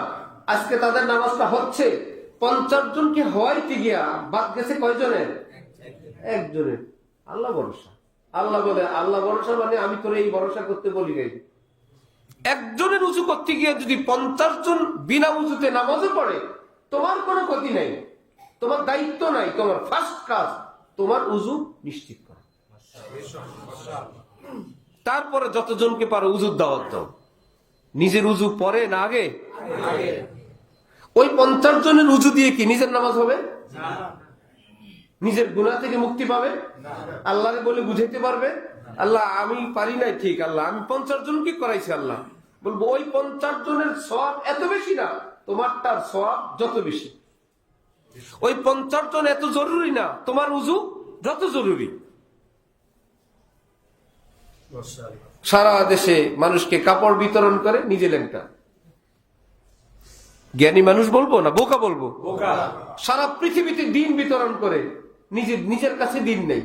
আজকে তাদের নামাজটা হচ্ছে। 50 জনকে হওয়াইতে গিয়া বাদ গেছে কয়জনের? একজনের। আল্লাহ ভরসা। আল্লাহ বলে, আল্লাহ ভরসা মানে আমি তোরে এই ভরসা করতে বলি নাই। একজনের উজু করতে গিয়ে যদি 50 জন বিনা উজুতে নামাজে পড়ে, তোমার কোনো ক্ষতি নাই, তোমার দায়িত্ব নাই, তোমার ফার্স্ট কাজ তোমার উজু নিশ্চিত করা। তারপরে যতজনকে পারো উজুর দাওয়াত দাও। নিজের উজু পরে না আগে? ওই 50 জনের উজু দিয়ে কি নিজের নামাজ হবে? নিজের গুনাহ থেকে মুক্তি পাবে? আল্লাহরে বলে বুঝাইতে পারবে? আল্লাহ আমি পারি নাই, ঠিক, আল্লাহ আমি 50 জনকে করাইছি। আল্লাহ বলবো, ওই 50 জনের সওয়াব এত বেশি না, তোমারটার সওয়াব যত বেশি। ওই 50 জন এত জরুরি না, তোমার উজু যত জরুরি। সারা দেশে মানুষকে কাপড় বিতরণ করে, নিজে লেংটা। জ্ঞানী মানুষ বলবো না বোকা বলবো? সারা পৃথিবীতে দিন বিতরণ করে, নিজের কাছে দিন নেই।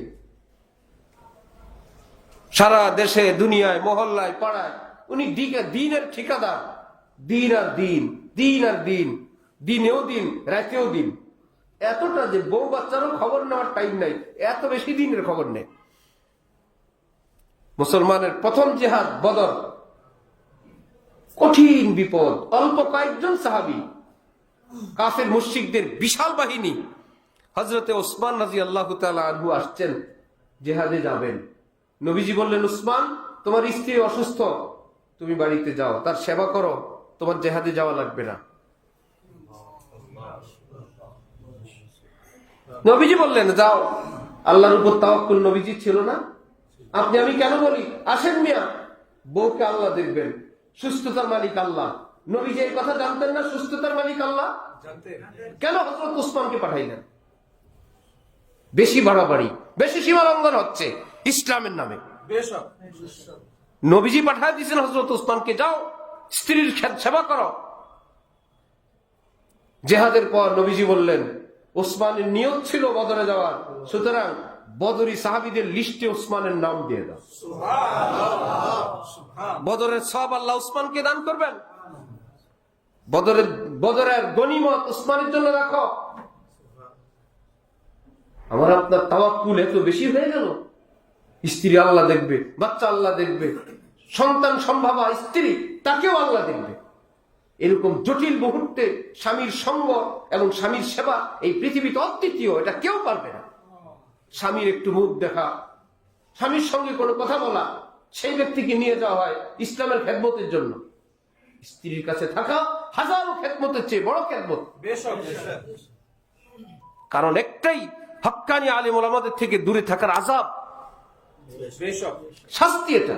সারা দেশে, দুনিয়ায়, মহল্লায়, পাড়ায় উনি দিনের ঠিকাদার। দিন আর দিন, দিন আর দিন, দিনেও দিন, রাতেও দিন। এতটা যে বউ বাচ্চারও খবর নেওয়ার টাইম নাই, এত বেশি দিনের খবর নেই। মুসলমানের প্রথম জিহাদ বদর, কঠিন বিপদ, অল্প কয়েকজন সাহাবী, কাফের মুশরিকদের বিশাল বাহিনী। হযরতে ওসমান রাদিয়াল্লাহু তাআলা আনহু আসছেন, জিহাদে যাবেন। নবীজি বললেন, ওসমান তোমার স্ত্রী অসুস্থ, তুমি বাড়িতে যাও, তার সেবা করো, তোমার জিহাদে যাওয়া লাগবে না। নবীজি বললেন, যাও। আল্লাহর উপর তাওয়াক্কুল নবীজি ছিল না? আপনি আমি কেন বলি, আসেন মিয়া, বউকে আল্লাহ দেখবেন, সুস্থতার মালিক আল্লাহ। নবীজি এই কথা জানতেন না, সুস্থতার মালিক আল্লাহ? কেন হযরত ওসমানকে পাঠাইলেন? বেশি বাড়াবাড়ি, বেশি সীমা লঙ্ঘন হচ্ছে ইসলামের নামে। নবীজি পাঠায় দিয়েছেন হযরত ওসমানকে, যাও স্ত্রীর সেবা করো। জিহাদের পর নবীজি বললেন, ওসমানের নিয়ত ছিল বদরে যাওয়ার, সুতরাং বদরি সাহাবীদের লিস্টে ওসমানের নাম দিয়ে দাও। বদরের সব আল্লাহ ওসমানকে দান করবেন। বদরের গনিমত ওসমানের জন্য রাখো। আমার আপনার তাওয়াক্কুল এত বেশি হয়ে গেল, স্ত্রী আল্লাহ দেখবে, বাচ্চা আল্লাহ দেখবে, সন্তান সম্ভাবা স্ত্রী তাকেও আল্লাহ দেখবে। এরকম জটিল মুহূর্তে স্বামীর সঙ্গ এবং স্বামীর সেবা এই পৃথিবীতে অদ্বিতীয়, এটা কেউ পারবে না। স্বামীর একটু মুখ দেখা, স্বামীর সঙ্গে কোনো কথা বলা, সেই ব্যক্তিকে নিয়ে যাওয়া হয় ইসলামের খেদমতের জন্য। স্ত্রীর কাছে থাকা হাজারো খেদমতের চেয়ে বড় খেদমত। কারণ একটাই, হক্কানি আলেম ওলামাদের থেকে দূরে থাকার আযাব, শাস্তি। এটা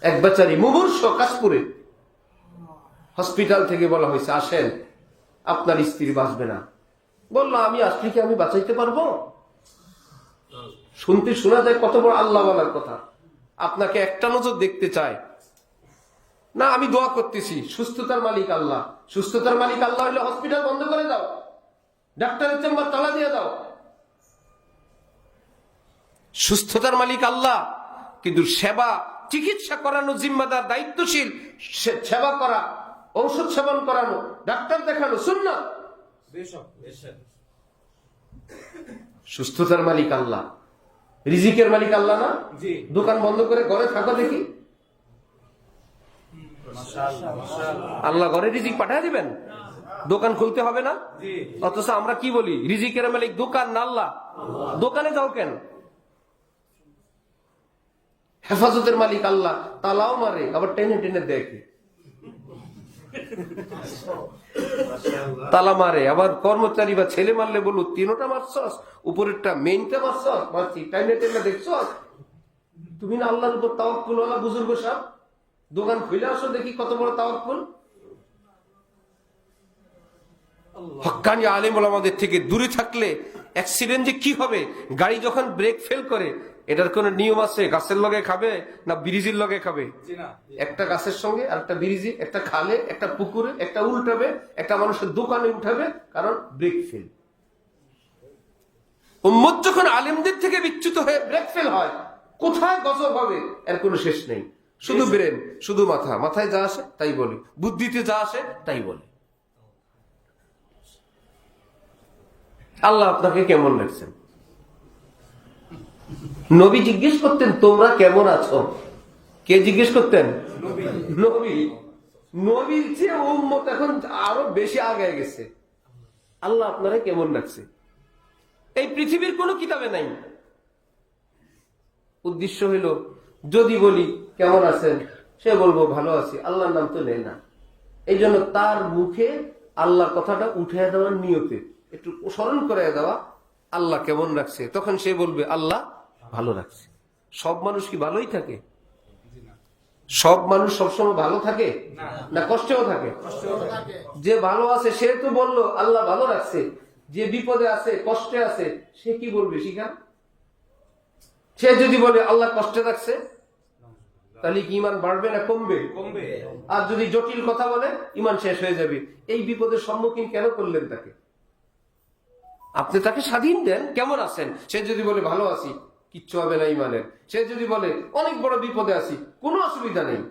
এক বেচারি মুমূর্ষ কাশপুরে হসপিটাল থেকে বলা হয়েছে আসেন, আপনার স্ত্রী বাঁচবে না। বললো আমি আসলে কি আমি বাঁচাইতে পারবো? শুনতে শোনা যায় কত বড় আল্লাহ বলার কথা। আপনাকে একটা নজর দেখতে চায় না, আমি দোয়া করতেছি, সুস্থতার মালিক আল্লাহ। সুস্থতার মালিক আল্লাহ হলে হসপিটাল বন্ধ করে দাও, ডাক্তারের চেম্বার তালা দিয়ে দাও। সুস্থতার মালিক আল্লাহ, কিন্তু সেবা চিকিৎসা করানো জিম্মাদার, দায়িত্বশীল, সেবা করা, ঔষধ সেবন করানো, ডাক্তার দেখানো সুন্নাত। সুস্থতার মালিক আল্লাহ, রিজিকের মালিক আল্লাহ না? দোকান বন্ধ করে ঘরে থাকো দেখি, আল্লাহ ঘরে রিজিক পাঠিয়ে দিবেন, দোকান খুলতে হবে না। অথচ আমরা কি বলি, রিজিকের মালিক দোকান না আল্লাহ। দোকানে যাও কেন? হেফাজতের মালিক আল্লাহ, তালাও মারে আবার টেনে টেনে দেখে, তালা মারে আবার কর্মচারী বা ছেলে মারলে বলু তিনোটা মারছস, উপরেরটা মেইনটা মারছস, মারছি টেনে টেনে দেখছস। তুমি না আল্লাহর উপর তাওয়াক্কুল ওয়ালা বুজুর্গ সাহেব, দোকান খুলে আসো দেখি কত বড় তাওয়াক্কুল। হক্কানি আলেম ওলামাদের থেকে দূরে থাকলে অ্যাক্সিডেন্ট যে কি হবে, গাড়ি যখন ব্রেক ফেল করে এটার কোন নিয়ম আছে? গাছের লগে খাবে না ব্রিজের লগে খাবে? একটা গাছের সঙ্গে আর একটা ব্রিজে, একটা খালে, একটা পুকুরে, একটা উল্টাবে, একটা মানুষের দোকানে উঠাবে, কারণ ব্রেক ফেল। উম্মত যখন আলেমদের থেকে বিচ্যুত হয়ে ব্রেক ফেল হয়, কোথায় গজব হবে এর কোনো শেষ নেই। শুধু ব্রেন, শুধু মাথা, মাথায় যা আসে তাই বলে, বুদ্ধিতে যা আসে তাই বলে। আল্লাহ আপনাকে কেমন লাগছেন? নবী জিজ্ঞেস করতেন তোমরা কেমন আছো? কে জিজ্ঞেস করতেন? নবী। নবীর চেয়ে উম্মত এখন আরো বেশি আগে গেছে। আল্লাহ আপনারা কেমন লাগছে? এই পৃথিবীর কোন কিতাবে নাই। উদ্দেশ্য হইল যদি বলি কেমন আছেন, সে বলবো ভালো আছি, আল্লাহর নাম তো নেই না। এই জন্য তার মুখে আল্লাহ কথাটা উঠে দেওয়ার নিয়তে একটু স্মরণ করে দেওয়া, আল্লাহ কেমন রাখছে, তখন সে বলবে আল্লাহ ভালো রাখছে। সব মানুষ কি ভালোই থাকে? সব মানুষ সবসময় ভালো থাকে না কষ্টেও থাকে? যে ভালো আছে সে তো বললো আল্লাহ ভালো রাখছে, যে বিপদে আছে কষ্টে আছে সে কি বলবে? শিখা সে যদি বলে আল্লাহ কষ্টে রাখছে, তাহলে কি ইমান বাড়বে না কমবে? আর যদি জটিল কথা বলে ইমান শেষ হয়ে যাবে। এই বিপদের সম্মুখীন কেন করলেন তাকে? আপনি তাকে স্বাধীন দেন, কেমন আছেন। সে যদি বলে ভালো আছি, কিচ্ছু হবে না ইমানের। সে যদি বলে অনেক বড় বিপদে আছি, কোনো অসুবিধা নেই।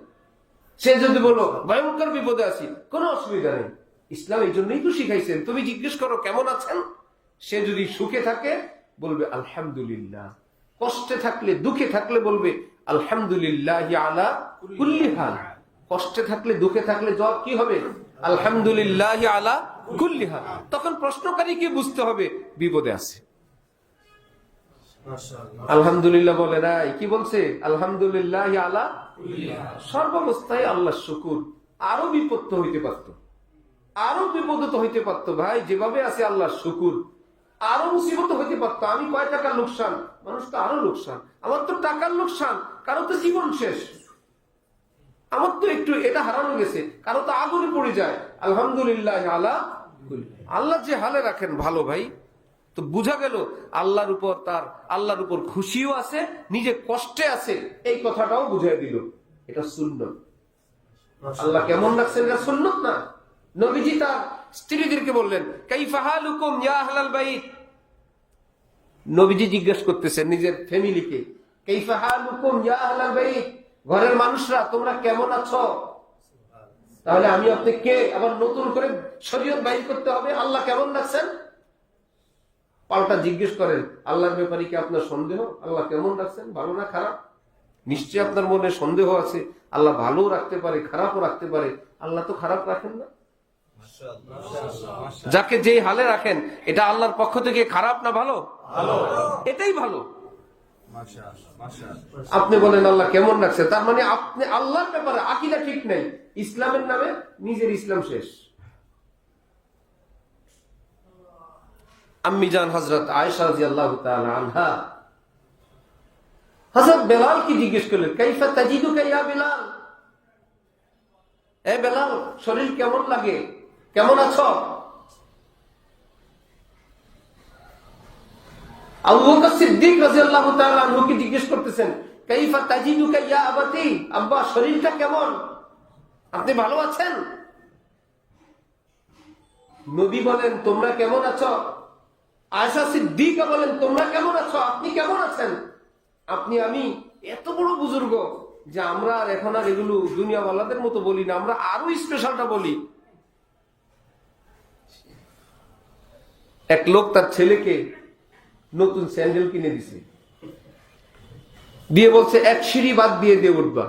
সে যদি বলো ভয়ঙ্কর বিপদে আছি, কোনো অসুবিধা নেই। ইসলাম এই জন্যই তো শিখাইছেন, তুমি জিজ্ঞেস করো কেমন আছেন। সে যদি সুখে থাকে বলবে আলহামদুলিল্লাহ, কষ্টে থাকলে দুঃখে থাকলে বলবে আলহামদুলিল্লাহ আলা কুল্লি হাল। কষ্টে থাকলে দুঃখে থাকলে জবাব কি হবে? আলহামদুলিল্লাহ আলা কুল্লি হাল। তখন প্রশ্নকারীকে বুঝতে হবে বিপদে আছে। আলহামদুলিল্লাহ বলে নাই, কি বলছে? আলহামদুলিল্লাহ আলা সর্বাবস্থায় আল্লাহ শুকুর। আরো বিপদ তো হইতে পারত, আরো বিপদ তো হইতে পারতো ভাই, যেভাবে আছে আল্লাহ শুকুর। আরো মুসিবত হইতে পারতো, আমি কয় টাকার লোকসান, মানুষ তো আরো লোকসান, আমার তো টাকার লোকসান, কারো তো জীবন শেষ, আমার তো একটু এটা হারানো গেছে, কারো তো আগুনে পড়ে যায়। আলহামদুলিল্লাহ আলা, আল্লাহ যে হালে রাখেন ভালো ভাই। তো বুঝা গেল আল্লাহর উপর, তার আল্লাহর উপর খুশিও আছে, নিজে কষ্টে আছে, এই কথাটাও বুঝাই দিল। এটা সুন্নত। আল্লাহ কেমন রাখছেন এটা সুন্নত না। নবীজি তার স্ত্রীদেরকে বললেন কাইফা হালুকুম ইয়া আহলাল বাইত। নবীজি জিজ্ঞেস করতেছেন নিজের ফ্যামিলিকে, কাইফা হালুকুম ইয়া আহলাল বাইত, ঘরের মানুষরা তোমরা কেমন আছো। তাহলে আমি আপনি কে আবার নতুন করে শরীয়ত বাইর করতে হবে? আল্লাহ কেমন রাখছেন পাল্টা জিজ্ঞেস করেন আল্লাহর ব্যাপারে কি আপনার সন্দেহ? আল্লাহ কেমন রাখছেন, ভালো না খারাপ? নিশ্চয়ই আপনার মনে সন্দেহ আছে। আল্লাহ ভালো রাখতে পারে, খারাপও রাখতে পারে। আল্লাহ তো খারাপ রাখেন না। যাকে যে হালে রাখেন এটা আল্লাহর পক্ষ থেকে খারাপ না ভালো? এটাই ভালো। আপনি বলেন আল্লাহ কেমন রাখছে, তার মানে আপনি আল্লাহর ব্যাপারে আকীদা ঠিক নেই, ইসলামের নামে নিজের ইসলাম শেষ। আম্মি জান হযরত আয়েশা রাদিয়াল্লাহু তাআলা আনহা হযরত বেলাল কি জিজ্ঞেস করলেন, কাইফা তাজিদুকা ইয়া বেলাল, এ বেলাল, শরীর কেমন লাগে, কেমন আছো? আবু বকর সিদ্দিক রাদিয়াল্লাহু তাআলা আনহুকে জিজ্ঞেস করতেছেন, কাইফা তাজিদুকা ইয়া আবাতি, আব্বা শরীরটা কেমন, আপনি ভালো আছেন? নবী বলেন, তোমরা কেমন আছো? আয়েশা সিদ্দিকা বলেন, তোমরা কেমন আছো, আপনি কেমন আছেন? আপনি আমি এত বড় বুজুর্গ যে আমরা আর এখন আর এগুলো দুনিয়াওয়ালাদের মতো বলি না, আমরা আরো স্পেশালটা বলি। এক লোক তার ছেলেকে নতুন স্যান্ডেল কিনে দিছে, দিয়ে বলছে এক সিঁড়ি বাদ দিয়ে দিয়ে উঠবা।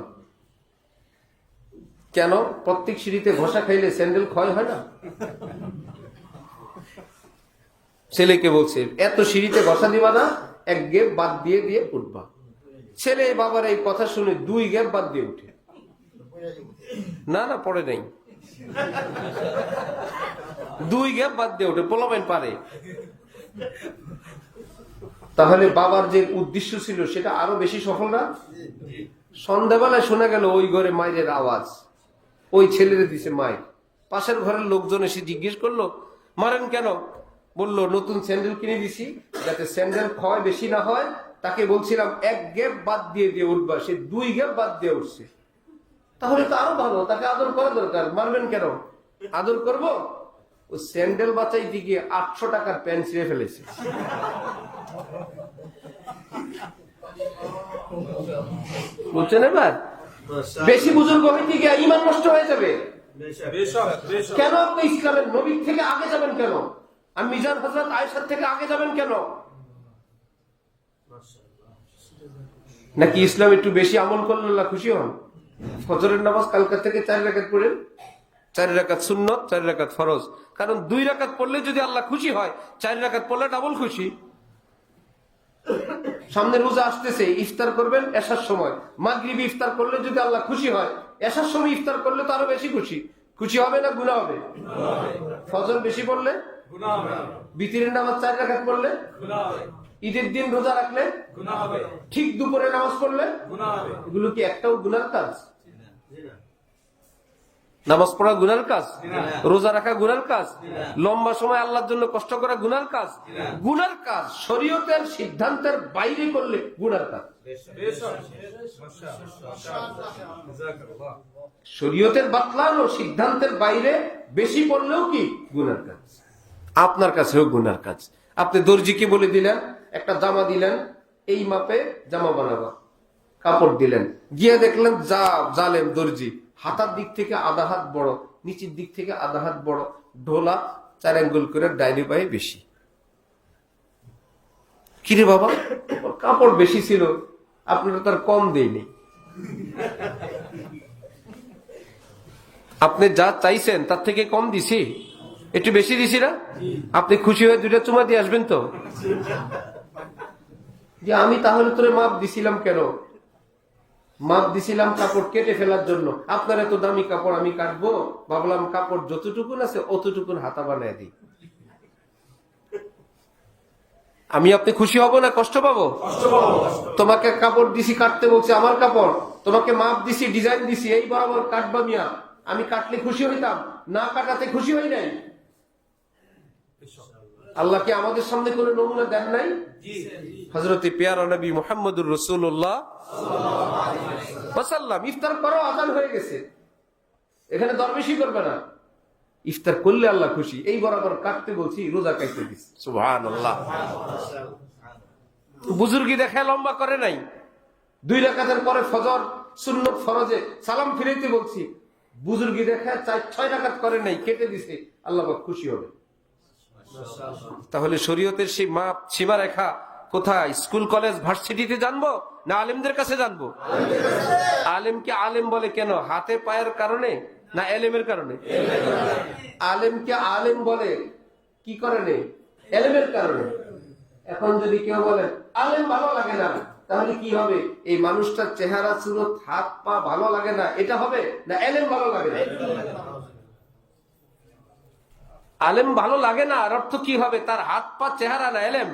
কেন? প্রত্যেক সিঁড়িতে ঘষা খাইলে স্যান্ডেল ক্ষয় হয় না? ছেলেকে বলছে এত সিঁড়িতে ঘষা দিবা না, এক গেপ বাদ দিয়ে দিয়ে উঠবা। ছেলে বাবার এই কথা শুনে 2 গেপ বাদ দিয়ে উঠে। না না, পড়ে নাই, 2 গেপ বাদ দিয়ে উঠে, পোলাপাইন পারে। তাহলে বাবার যে উদ্দেশ্য ছিল সেটা আরো বেশি সফল না? সন্ধ্যাবেলায় শোনা গেল ওই ঘরে মায়ের আওয়াজ, ওই ছেলেরে দিছে মায়ের। পাশের ঘরের লোকজন এসে জিজ্ঞেস করলো, মারেন কেন? বললো, নতুন স্যান্ডেল কিনে দিছি, যাতে স্যান্ডেল ক্ষয় বেশি না হয়, তাকে বলছিলাম এক গেপ বাদ দিয়ে দিয়ে উঠবা, সে 2 গেপ বাদ দিয়ে উঠছে। তাহলে তো আরো ভালো, তাকে আদর করা দরকার, মারবেন কেন? আদর করব? ও স্যান্ডেল বাঁচাই দিকে 800 টাকার প্যান্ট ছিঁড়ে ফেলেছে। বুঝছেন? এবার বেশি বুজুর্গ হইতে গিয়ে ঈমান নষ্ট হয়ে যাবে। কেন আপনি ইসলামের নবীর থেকে আগে যাবেন কেন? আর মিজান হযরত আয়েশার থেকে আগে যাবেন কেন? নাকি ইসলাম একটু বেশি আমল করলে আল্লাহ খুশি হন? ফজরের নামাজ কালকা থেকে 4 রাকাত পড়েন, 4 রাকাত সুন্নত, 4 রাকাত ফরজ। কারণ 2 রাকাত পড়লে যদি আল্লাহ খুশি হয়, 4 রাকাত পড়লে ডাবল খুশি। সামনে রোজা আসতেছে, ইফতার করবেন এশার সময়, মাগরিবে ইফতার করলে যদি আল্লাহ খুশি হয়, এশার সময় ইফতার করলে তো আরো বেশি খুশি। খুশি হবে না গুনাহ হবে? ফজর বেশি পড়লে গুনাহ হবে, বিতিরের নামাজ 4 রাকাত পড়লে গুনাহ হবে, ঈদের দিন রোজা রাখলে গুনাহ হবে, ঠিক দুপুরে নামাজ পড়লে গুনাহ হবে। এগুলো কি একটাও গুনার কাজ? নামাজ পড়া গুনার কাজ, রোজা রাখা গুনার কাজ, লম্বা সময় আল্লাহর জন্য কষ্ট করা গুনার কাজ। গুনার কাজ শরীয়তের সিদ্ধান্তের বাইরে করলে গুনার কাজ। শরীয়তের বাতলানো সিদ্ধান্তের বাইরে বেশি পড়লেও কি গুনার কাজ, আপনার কাছেও গুনার কাজ। আপনি দর্জিকে বলে দিলেন, একটা জামা দিলেন, এই মাপে জামা বানাবা, কাপড় দিলেন, গিয়ে দেখলেন যা জালেম দর্জি, হাতার দিক থেকে আধা হাত বড়, নিচের দিক থেকে আধা হাত বড়, ঢোলা 4 আঙ্গুল করে, ডাইনি পায়ে বেশি। কিরে বাবা, কাপড় বেশি ছিল, আপনারা তার কম দেয়নি। আপনি যা চাইছেন তার থেকে কম দিছি, একটু বেশি দিছি না? আপনি খুশি হয়ে 2টা চুমা দিয়ে আসবেন তো, যে আমি তাহলে তোরে মাপ দিছিলাম কেন? মাপ দিছিলাম কাপড় কেটে ফেলার জন্য। আপনার এত দামি কাপড় আমি কাটবো? ভাবলাম কাপড় যতটুকুন আছে অতটুকুন হাতা বানায় দিই। আমি আপনি খুশি হব না কষ্ট পাবো? তোমাকে কাপড় দিছি, কাটতে বলছে আমার কাপড়, তোমাকে মাপ দিছি, ডিজাইন দিছি, এই বরাবর কাটবা মিয়া। আমি কাটলে খুশি হইতাম, না কাটাতে খুশি হই নাই। আল্লাহ কি আমাদের সামনে কোনো নমুনা দেন নাই? হযরতে পেয়ারা নবী মুহাম্মদুর রাসূলুল্লাহ সাল্লাল্লাহু আলাইহি ইফতার করো, আযান হয়ে গেছে, এখানে দরবেশি করবে না, ইফতার করলে আল্লাহ খুশি। এই বরাবর কাটতে বলছি, রোজা কাটতে দিছি। সুবহানাল্লাহ। বুজুর্গি দেখে লম্বা করে নাই, 2 রাকাতের পরে ফজর সুন্নত ফরজে সালাম ফিরাইতে বলছি, বুজুর্গি দেখে 4-6 রাকাত করে নাই, কেটে দিছে, আল্লাহ খুশি হবে। তাহলে শরীয়তের সেই মাপ সীমা রেখা কোথায়? স্কুল কলেজ ভার্সিটিতে জানবো না আলেমদের কাছে জানবো? আলেমকে আলেম বলে কেন? হাতে পায়ের কারণে না এলেমের কারণে? আলেমকে আলেম বলে কি কারণে? এলেমের কারণে। এখন যদি কেউ বলে আলেম ভালো লাগে না, তাহলে কি হবে? এই মানুষটার চেহারা সুরত হাত পা ভালো লাগে না, এটা হবে না এলেম ভালো লাগে না? আলেম ভালো লাগে না আর অর্থ কি হবে? তার হাত পা চেহারা না এলেম?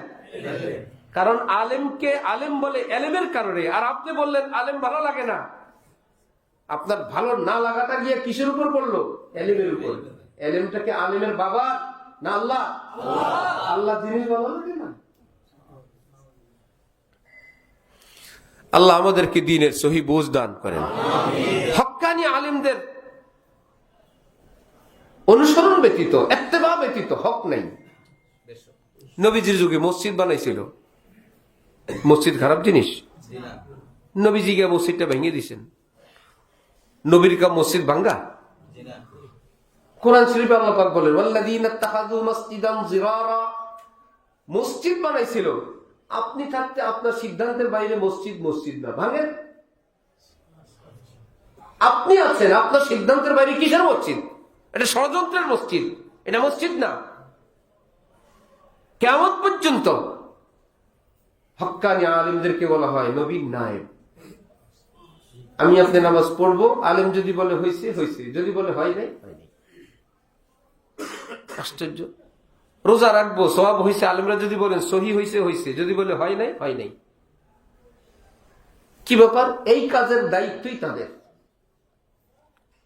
কারণ আলেমকে আলেম বলে এলেমের কারণে। আর আপনি বললেন আলেম ভালো লাগে না, আপনার ভালো না লাগাটা গিয়ে কিসের উপর পড়লো? এলিমের উপর। এলিমটাকে আলিমের বাবা না আল্লাহ? আল্লাহ জিনিস ভালো লাগে না। আল্লাহ আমাদেরকে দ্বীনের সহি বুঝ দান করেন। হক্কানি আলিমদের অনুসরণ ব্যতীত, ইত্তেবা ব্যতীত হক নাই। নবীজির যুগে মসজিদ বানাইছিল, মসজিদ খারাপ জিনিস? নবীজি গিয়ে মসজিদটা ভেঙে দিয়েছেন। নবীর কাম মসজিদ ভাঙ্গা? কোরআন শরীফে আল্লাহ পাক বলেন ওয়াল্লাযীনা ইত্তাখাযু মাসজিদান যিরারা, মসজিদ বানাইছিল। আপনি থাকতে আপনার সিদ্ধান্তের বাইরে মসজিদ মসজিদ না, ভাঙেন। আপনি আছেন, আপনার সিদ্ধান্তের বাইরে কিসের মসজিদ? এটা ষড়যন্ত্রের মসজিদ, এটা মসজিদ না। কিয়ামত পর্যন্ত হক্কানি আলিমদেরকে বলা হয় নবীর নায়েব। আমি আপনি নামাজ পড়বো, আলেম যদি বলে হয়েছে হয়েছে, যদি বলে হয় নাই হয়নি। আশ্চর্য। রোজা রাখবো, সওয়াব হয়েছে, আলেমরা যদি বলেন সহি হয়েছে হয়েছে, যদি বলে হয় নাই হয় নাই। কি ব্যাপার? এই কাজের দায়িত্বই তাদের।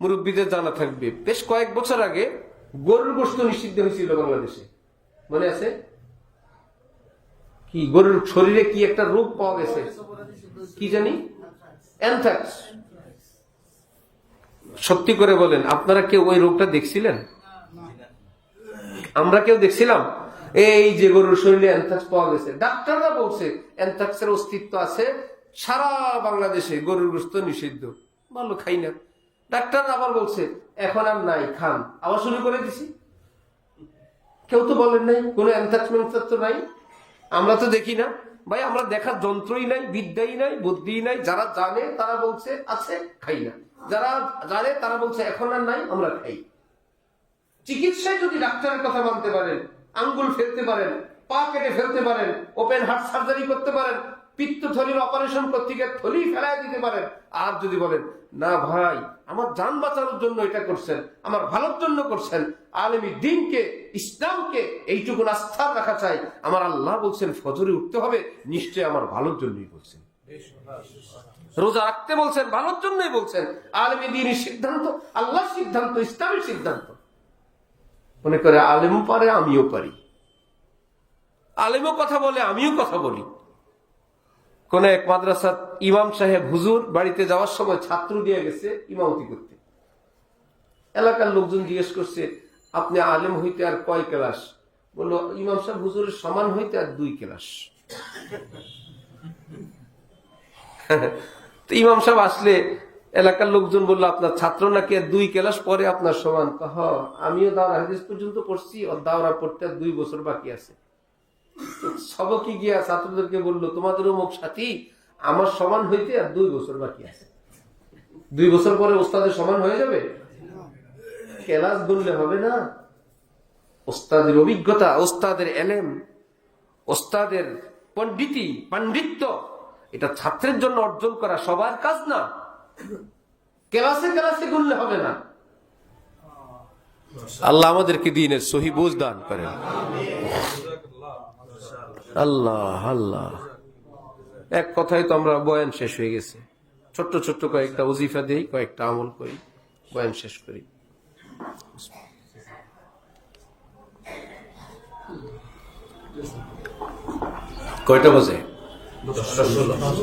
মুরব্বীদের জানা থাকবে, বেশ কয়েক বছর আগে গরুর গোশত নিষিদ্ধ হয়েছিল বাংলাদেশে, মনে আছে? কি গরুর শরীরে কি একটা রোগ পাওয়া গেছে, কি জানি, অ্যানথ্রাক্স। সত্যি করে বলেন, আপনারা কেউ ওই রোগটা দেখছিলেন? আমরা কেউ দেখছিলাম? এই যে গরুর শরীরে অ্যানথ্রাক্স পাওয়া গেছে, ডাক্তাররা বলছে অ্যানথ্রাক্সের অস্তিত্ব আছে, সারা বাংলাদেশে গরুর গোশত নিষিদ্ধ, ভালো খাই না। ডাক্তাররা আবার বলছে এখন আর নাই, খান। আবার শুরু করে দিছি। কেউ তো বলেন নাই কোনো অ্যানথ্রাক্স তো নাই, আমরা তো দেখি না ভাই, আমরা দেখার যন্ত্রই নাই, বিদ্যাই নাই, বুদ্ধি নাই। যারা জানে তারা বলছে আছে, খাই না। যারা জানে তারা বলছে এখন আর নাই, আমরা খাই। চিকিৎসায় যদি ডাক্তারের কথা মানতে পারেন, আঙ্গুল ফেলতে পারেন, পা কেটে ফেলতে পারেন, ওপেন হার্ট সার্জারি করতে পারেন, পিত্তথলির অপারেশন করতে গিয়ে থলি ফেলায় দিতে পারেন, আর যদি বলেন না ভাই আমার জান বাঁচানোর জন্য এটা করছেন, আমার ভালোর জন্য করছেন, আলেমী দ্বীনকে, ইসলামকে এইটুকু আস্থা রাখা চাই, আমার আল্লাহ বলছেন ফজরে উঠতে হবে, নিশ্চয় আমার ভালোর জন্যই বলছেন। রোজা রাখতে বলছেন ভালোর জন্যই বলছেন। আলেমী দ্বীনের সিদ্ধান্ত আল্লাহর সিদ্ধান্ত, ইসলামের সিদ্ধান্ত। মনে করে আলেমও পারে, আমিও পারি। আলেমও কথা বলে, আমিও কথা বলি। কোন এক মাদ্রাসার ইমাম সাহেব হুজুর বাড়িতে যাওয়ার সময় ছাত্র দিয়ে গেছে ইমামতি করতে। এলাকার লোকজন জিজ্ঞেস করছে আপনি আলেম হইতে আর কয় ক্লাস? বললো ইমাম সাহেব হুজুরের সমান হইতে আর 2 ক্লাস। তো ইমাম সাহেব আসলে এলাকার লোকজন বললো আপনার ছাত্র নাকি আর 2 ক্লাস পরে আপনার সমান? আমিও দাওরা হাদিস পর্যন্ত পড়ছি, ওর দাওরা পড়তে আর 2 বছর বাকি আছে। সবকি গিয়া ছাত্রদেরকে বললো তোমাদের অমুক সাথী আমার সমান হইতে আর 2 বছর বাকি আছে। 2 বছর পরে ওস্তাদের সমান হয়ে যাবে? ক্লাস বললে হবে না। ওস্তাদের অভিজ্ঞতা, ওস্তাদের এলেম, ওস্তাদের পাণ্ডিত্য, এটা ছাত্রের জন্য অর্জন করা সবার কাজ না। ক্লাসে ক্লাসে গুনলে হবে না। আল্লাহ আমাদেরকে দ্বীনের সহি বুঝ দান করেন। আল্লাহ আল্লাহ। এক কথায় তো আমরা বয়ান শেষ হয়ে গেছে। ছোট্ট ছোট্ট কয়েকটা ওজিফা দেই, কয়েকটা আমল করি, বয়ান শেষ করি। কয়টা বাজে?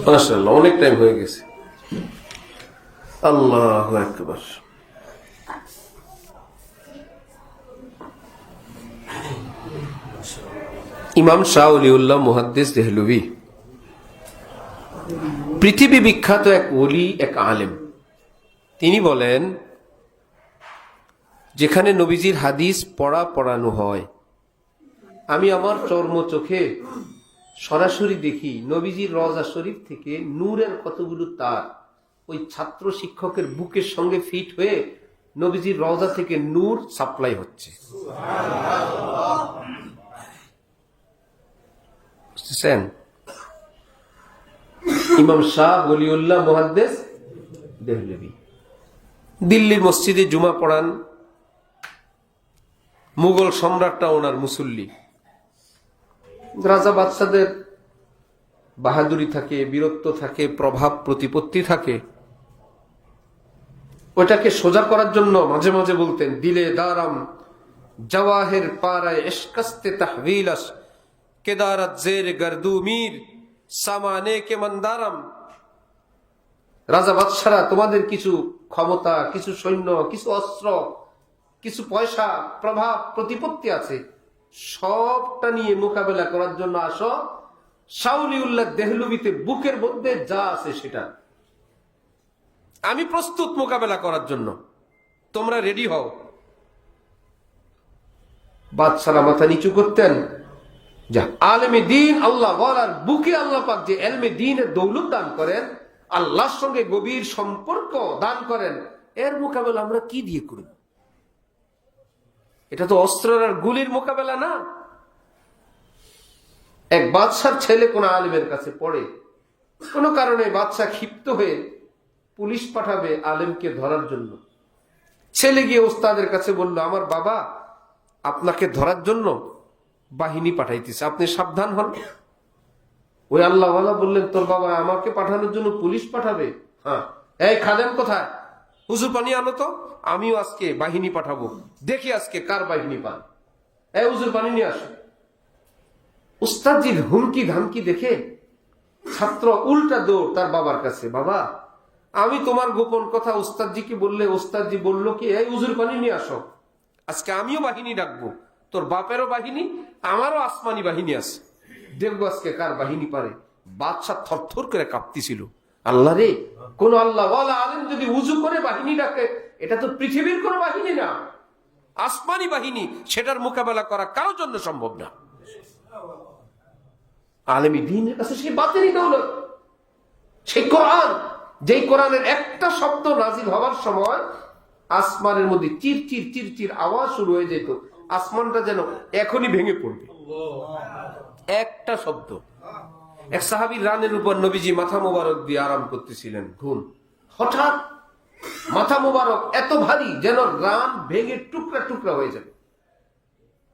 মাশাআল্লাহ, অনেক টাইম হয়ে গেছে। আল্লাহু আকবার। ইমাম শাহ ওলিউল্লাহ মুহাদ্দিস দেহলভী পৃথিবী বিখ্যাত এক ওলি, এক আলেম। তিনি বলেন যেখানে নবীজির হাদিস পড়ানো হয়, আমি আমার চর্ম চোখে সরাসরি দেখি নবীজির রওজা শরীফ থেকে নূরের কতগুলো তার ওই ছাত্র শিক্ষকের বুকের সঙ্গে ফিট হয়ে নবীজির রওজা থেকে নূর সাপ্লাই হচ্ছে। বুঝতেছেন? ইমাম শাহ ওলিউল্লাহ মুহাদ্দিস দেহলভী দিল্লির মসজিদে জুমা পড়ান। মুঘল সম্রাটটা ওনার মুসল্লি। রাজা বাদশাদের বাহাদুরি থাকে, বীরত্ব থাকে, প্রভাব প্রতিপত্তি থাকে। ওটাকে সোজা করার জন্য মাঝে মাঝে বলতেন, দিলে দারাম জওয়াহির পারায় ইশকাস্তে তাহভিলাস কেদারাত জের গর্দুমির সামানে কে মন্দারাম। রাজা বাদশারা, তোমাদের কিছু ক্ষমতা, কিছু সৈন্য, কিছু অস্ত্র, কিছু পয়সা, প্রভাব, প্রতিপত্তি আছে, সবটা নিয়ে মোকাবেলা করার জন্য আসো। শাউলিউল্লাহ দেহলুবিতে বুকের মধ্যে যা আছে সেটা, আমি প্রস্তুত মোকাবেলা করার জন্য, তোমরা রেডি হও। বাদশারা মাথা নিচু করতেন। যা আলেমে দিন আল্লাহ বলার বুকে আল্লাহ পাক যে এলমে দিনের দৌলত দান করেন, আল্লাহর সঙ্গে গভীর সম্পর্ক দান করেন, এর মোকাবেলা আমরা কি দিয়ে করব? এটা তো অস্ত্র আর গুলির মোকাবেলা না। এক বাদশার ছেলে কোন আলেমের কাছে পড়ে, কোন কারণে বাদশা ক্ষিপ্ত হয়ে পুলিশ পাঠাবে আলেমকে ধরার জন্য। ছেলে গিয়ে ওস্তাদের কাছে বলল, আমার বাবা আপনাকে ধরার জন্য বাহিনী পাঠাইতেছে, আপনি সাবধান হন। ওই আল্লাহওয়ালা বললেন, তোর বাবা আমাকে পাঠানোর জন্য পুলিশ পাঠাবে? হ্যাঁ। এই খাদেম কোথায়? হুজুর পানি আনো তো, আমিও আজকে বাহিনী পাঠাবো, দেখি আজকে কার বাহিনী পান। এই হুজুর পানি নিয়ে আসো। উস্তাদজির হুমকি ধামকি দেখে ছাত্র উল্টা দৌড় তার বাবার কাছে, বাবা আমি তোমার গোপন কথা উস্তাদজিকে বললে উস্তাদজি বলল কি, এই হুজুর পানি নিয়ে আসো, আজকে আমিও বাহিনী ডাকবো, তোর বাপেরও বাহিনী, আমারও আসমানি বাহিনী আছে, দেখবো আজকে কার বাহিনী পারে। বাদশা থরথর করে কাঁপতেছিল। আল্লাহ রে, কোন আল্লাহ ওয়ালা আলেম যদি উজু করে বাহিনী ডাকে, এটা তো পৃথিবীর কোন বাহিনী না, আসমানি বাহিনী, সেটার মোকাবেলা করা কারোর জন্য সম্ভব না। আলেমী দ্বীনের কাছে সেই বাতিনি দৌলত, সেই কোরআন, যেই কোরআনের একটা শব্দ নাজিল হওয়ার সময় আসমানের মধ্যে চির চির চির চির আওয়াজ শুরু হয়ে যেত, আসমানটা যেন এখনই ভেঙে পড়বে। একটা শব্দ। এক সাহাবীর রানের উপর নবীজি মাথা মোবারক দিয়ে আরাম করতেছিলেন, ঘুম, হঠাৎ মাথা মোবারক এত ভারী যেন রান ভেঙে টুকরা টুকরা হয়ে যাবে।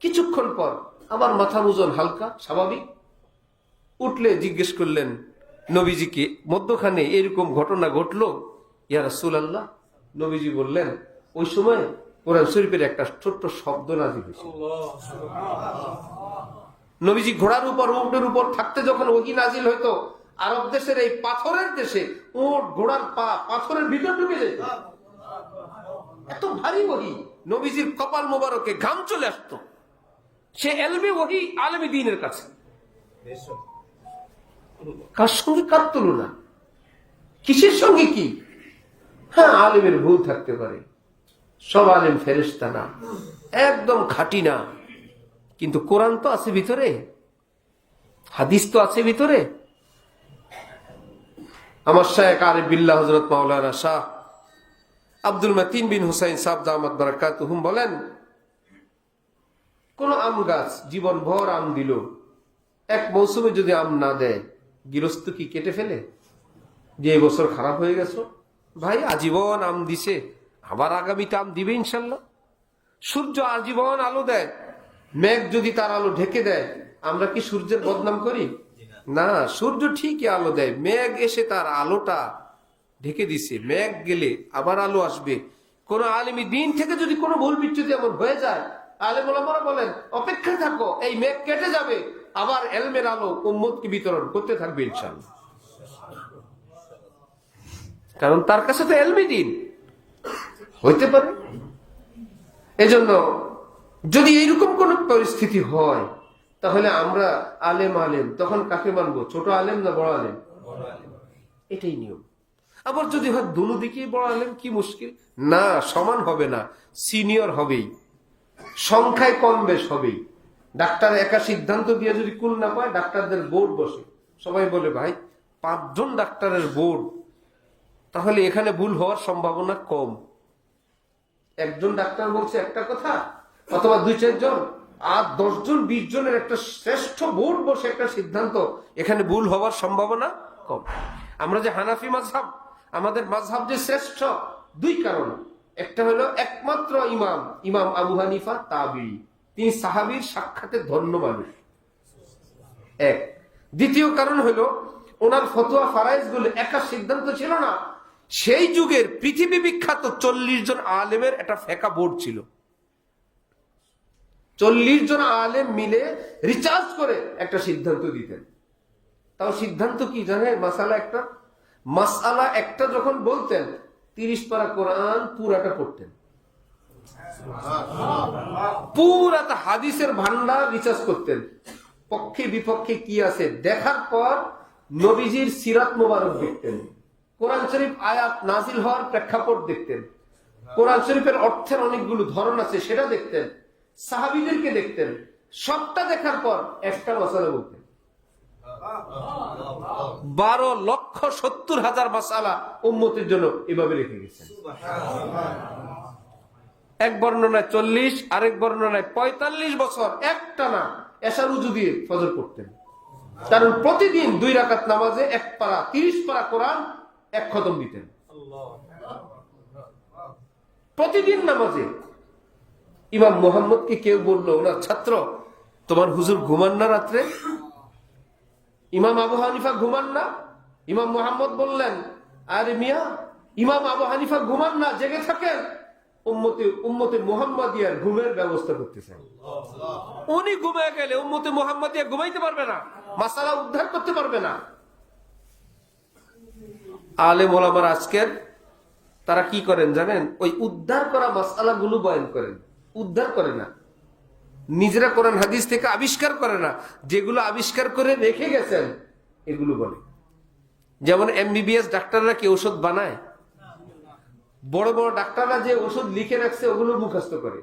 কিছুক্ষণ পর আবার মাথা ওজন হালকা স্বাভাবিক। উঠলে জিজ্ঞেস করলেন নবীজিকে, মধ্যখানে এরকম ঘটনা ঘটলো ইয়া রাসূলুল্লাহ? নবীজি বললেন, ওই সময় কোরআন শরীফের একটা ছোট্ট শব্দ নাযিল হয়েছে। নবীজি ঘোড়ার উপর, উটের উপর থাকতে যখন ওহী নাজিল হইতো, আরব দেশের এই পাথরের দেশে উট ঘোড়ার পা পাথরের ভিতর ঢুকে যেত, এত ভারী ওহী। নবীজির কপাল মোবারকে ঘাম চলে আসতো। সে এলমি ওহী আলেমী দ্বীনের কাছে। কার সঙ্গে কার তুলনা, কিসের সঙ্গে কি? হ্যাঁ, আলেমের ভুল থাকতে পারে, সব আলেম ফেরেশতা না, একদম খাঁটি না, কিন্তু কোরআন তো আছে ভিতরে, হাদিস তো আছে ভিতরে। আমার শায়েখ আরিফ বিল্লাহ হযরত মাওলানা শাহ আব্দুল মতিন বিন হুসাইন সাহেব দামাত বারাকাতুহুম বলেন, কোন আম গাছ জীবন ভর আম দিল, এক মৌসুমে যদি আম না দেয়, গৃহস্থ কি কেটে ফেলে যে এই বছর খারাপ হয়ে গেছো? ভাই আজীবন আম দিছে, আবার আগামীতে আম দিবে ইনশাল্লাহ। সূর্য আজীবন আলো দেয়, মেঘ যদি তার আলো ঢেকে দেয়, আমরা কি সূর্যের বদনাম করি? না, সূর্য ঠিকই আলো দেয়, মেঘ এসে তার আলোটা ঢেকে দিছে, মেঘ গেলে আবার আলো আসবে। কোন আলেমী দ্বীন থেকে যদি কোনো ভুল বিচ্যুতি এমন হয়ে যায়, আলেম ওলামারা বলেন অপেক্ষায় থাকো, এই মেঘ কেটে যাবে, আবার এলমের আলো উম্মতকে বিতরণ করতে থাকবে ইনশাআল্লাহ। কারণ তার কাছে তো এলমী দ্বীন হইতে পারে। এজন্য যদি এইরকম কোন পরিস্থিতি হয়, তাহলে আমরা আলেম আলেম তখন কাকে মানবো? ছোট আলেম না বড় আলেম? এটাই নিয়ম। আবার যদি হয় দুনো দিকেই বড় আলেম, কি মুশকিল? না, সমান হবে না, সিনিয়র হবেই, সংখ্যায় কম বেশ হবেই। ডাক্তার একা সিদ্ধান্ত দিয়ে যদি কুল না পায়, ডাক্তারদের বোর্ড বসে, সবাই বলে ভাই 5 জন ডাক্তারের বোর্ড, তাহলে এখানে ভুল হওয়ার সম্ভাবনা কম। একজন ডাক্তার বলছে একটা কথা, অথবা 2-4 জন, আর 10 জন 20 জনের একটা শ্রেষ্ঠ বোর্ড বসে একটা সিদ্ধান্ত, এখানে ভুল হওয়ার সম্ভাবনা কম। আমরা যে হানাফি মাযহাব, আমাদের মাযহাব যে শ্রেষ্ঠ, 2 কারণ। একটা হলো একমাত্র ইমাম আবু হানিফা তাবিঈ, তিনি সাহাবীর সাক্ষাতে ধন্য মানুষ, এক। দ্বিতীয় কারণ হলো ওনার ফতোয়া ফারায়েজ গুলো একা সিদ্ধান্ত ছিল না, সেই যুগের পৃথিবী বিখ্যাত 40 জন আলেমের একটা ফেকা বোর্ড ছিল। 40 জন আলেম মিলে রিচার্জ করে একটা সিদ্ধান্ত দিতেন। তাও সিদ্ধান্ত কি জানেন? মাসআলা একটা যখন বলতেন 30 পারা কোরআন পুরাটা পড়তেন, পুরাটা হাদিসের ভান্ডার রিচার্জ করতেন, পক্ষে বিপক্ষে কি আছে দেখার পর নবীজির সিরাত মোবারক দেখতেন, কোরআন শরীফ আয়াত নাজিল হওয়ার প্রেক্ষাপট দেখতেন, কোরআন শরীফের অর্থের অনেকগুলো ধরন আছে সেটা দেখতেন, সাহাবীদেরকে দেখতেন। সবটা দেখার পর একটা মাসালা বলতেন। 12,70,000 মাসালা উম্মতের জন্য এভাবে রেখে গেছেন। এক বর্ণনায় 40, আরেক বর্ণনায় 45 বছর একটানা এশার উজু দিয়ে ফজর পড়তেন। কারণ প্রতিদিন 2 রাকাত নামাজে 1 পারা 30 পারা কোরআন এক খতম দিতেন প্রতিদিন নামাজে। ইমাম মুহাম্মদকে কেউ বললো, ওনার ছাত্র, তোমার হুজুর ঘুমান না রাত্রে? ইমাম আবু হানিফা ঘুমান না? ইমাম মুহাম্মদ বললেন, আরে মিয়া, ইমাম আবু হানিফা ঘুমান না, জেগে থাকেন, উম্মতে মুহাম্মাদিয়ার ঘুমের ব্যবস্থা করতেছেন। উনি ঘুমায় গেলে উম্মতে মুহাম্মাদিয়া ঘুমাইতে পারবে না, মাসালা উদ্ধার করতে পারবে না। আলেম ওলামার আজকের তারা কি করেন জানেন? ওই উদ্ধার করা মাসালা গুলো বয়ান করেন, উদ্ধার করে না, নিজেরা কোরআন হাদিস থেকে আবিষ্কার করে না, যেগুলো আবিষ্কার করে রেখে গেছেন এগুলো বলে। যেমন MBBS ডাক্তাররা কি ওষুধ বানায়? বড় বড় ডাক্তাররা যে ওষুধ লিখে রাখছে ওগুলো মুখস্থ করে,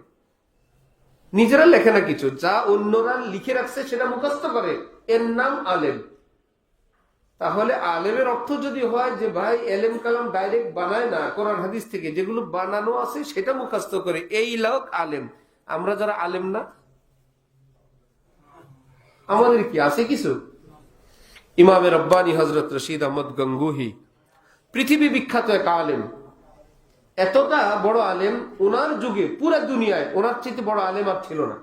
নিজেরা লেখে না কিছু, যা অন্যরা লিখে রাখছে সেটা মুখস্থ করে, এর নাম আলেম। তাহলে আলেমের অর্থ যদি হয় যে ভাই এলেম কালাম ডাইরেক্ট বানায় না, কোরআন হাদিস থেকে যেগুলো বানানো আছে সেটা মুখস্থ করে, এই লোক আলেম। আমরা যারা আলেম না, আমাদের কি আছে কিছু? ইমামে রব্বানী হযরত রশিদ আহমদ গঙ্গুহি পৃথিবী বিখ্যাত এক আলেম, এতটা বড় আলেম, ওনার যুগে পুরা দুনিয়ায় ওনার চেয়ে বড় আলেম আর ছিল না।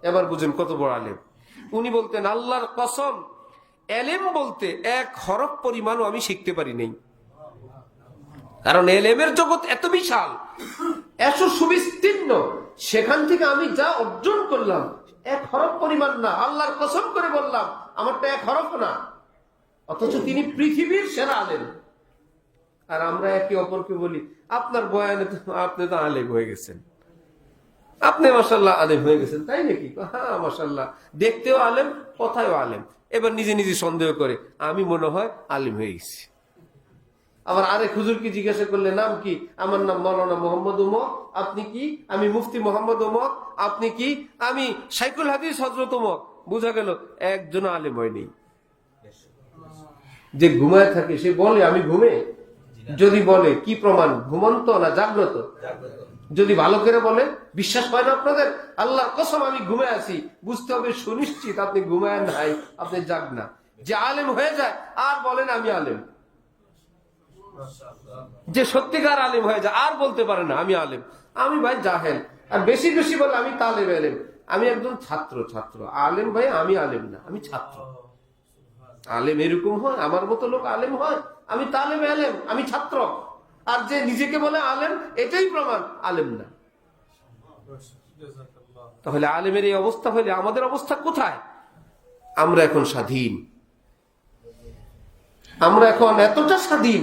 এবার বুঝেন কত বড় আলেম। উনি বলতেন, আল্লাহর কসম, এলেম বলতে 1 হরফ পরিমাণও আমি শিখতে পারি নাই। কারণ এলেমের জগৎ এত বিশাল, এত সুবিস্তীর্ণ, সেখান থেকে আমি যা অর্জন করলাম 1 হরফ পরিমাণ না। আল্লাহর কসম করে বললাম, আমারটা 1 হরফ না। অথচ তিনি পৃথিবীর সেরা আলেম। আর আমরা একে অপরকে বলি, আপনার বয়ানে তো আপনি তো আলেম হয়ে গেছেন, আপনি মাশাআল্লাহ আলেম হয়ে গেছেন, তাই নাকি? হ্যাঁ মাশাআল্লাহ, দেখতেও আলেম, কথায়ও আলেম। এবার নিজে নিজে সন্দেহ করে, আমি মনে হয় আলেম হয়ে গেছি। আবার আরেক হুজুরকে জিজ্ঞাসা করলে, নাম কি? আমার নাম মাওলানা মোহাম্মদ উমর। আপনি কি? আমি মুফতি মোহাম্মদ উমর। আপনি কি? আমি শাইখুল হাদিস হযরত উমর। বোঝা গেল একজন আলেম হয়নি। যে ঘুমায় থাকে সে বলে আমি ঘুমে? যদি বলে কি প্রমাণ? ঘুমন্ত না জাগ্রত? যদি ভালো করে বলে, বিশ্বাস হয় না আপনাদের? আল্লাহর কসম আমি ঘুমে আছি, বুঝতে হবে সুনিশ্চিত আপনি ঘুমায় নাই, আপনি জাগ না। যে আলেম হয়ে যায় আর বলেন আমি আলেম, যে সত্যিকার আলেম হয়ে যায় আর বলতে পারে না আমি আলেম। আমি ভাই জাহেল, আর বেশি বেশি বলে আমি তালেব এলেম, আমি একজন ছাত্র। আলেম ভাই আমি আলেম না, আমি ছাত্র। আলেম এরকম হয়, আমার মতো লোক আলেম হয়, আমি তালেব এলেম, আমি ছাত্র। আর যে নিজেকে বলে আলেম, এটাই প্রমাণ আলেম না। তাহলে আলেমের এই অবস্থা হলে আমাদের অবস্থা কোথায়? আমরা এখন স্বাধীন, আমরা এখন এতটা স্বাধীন,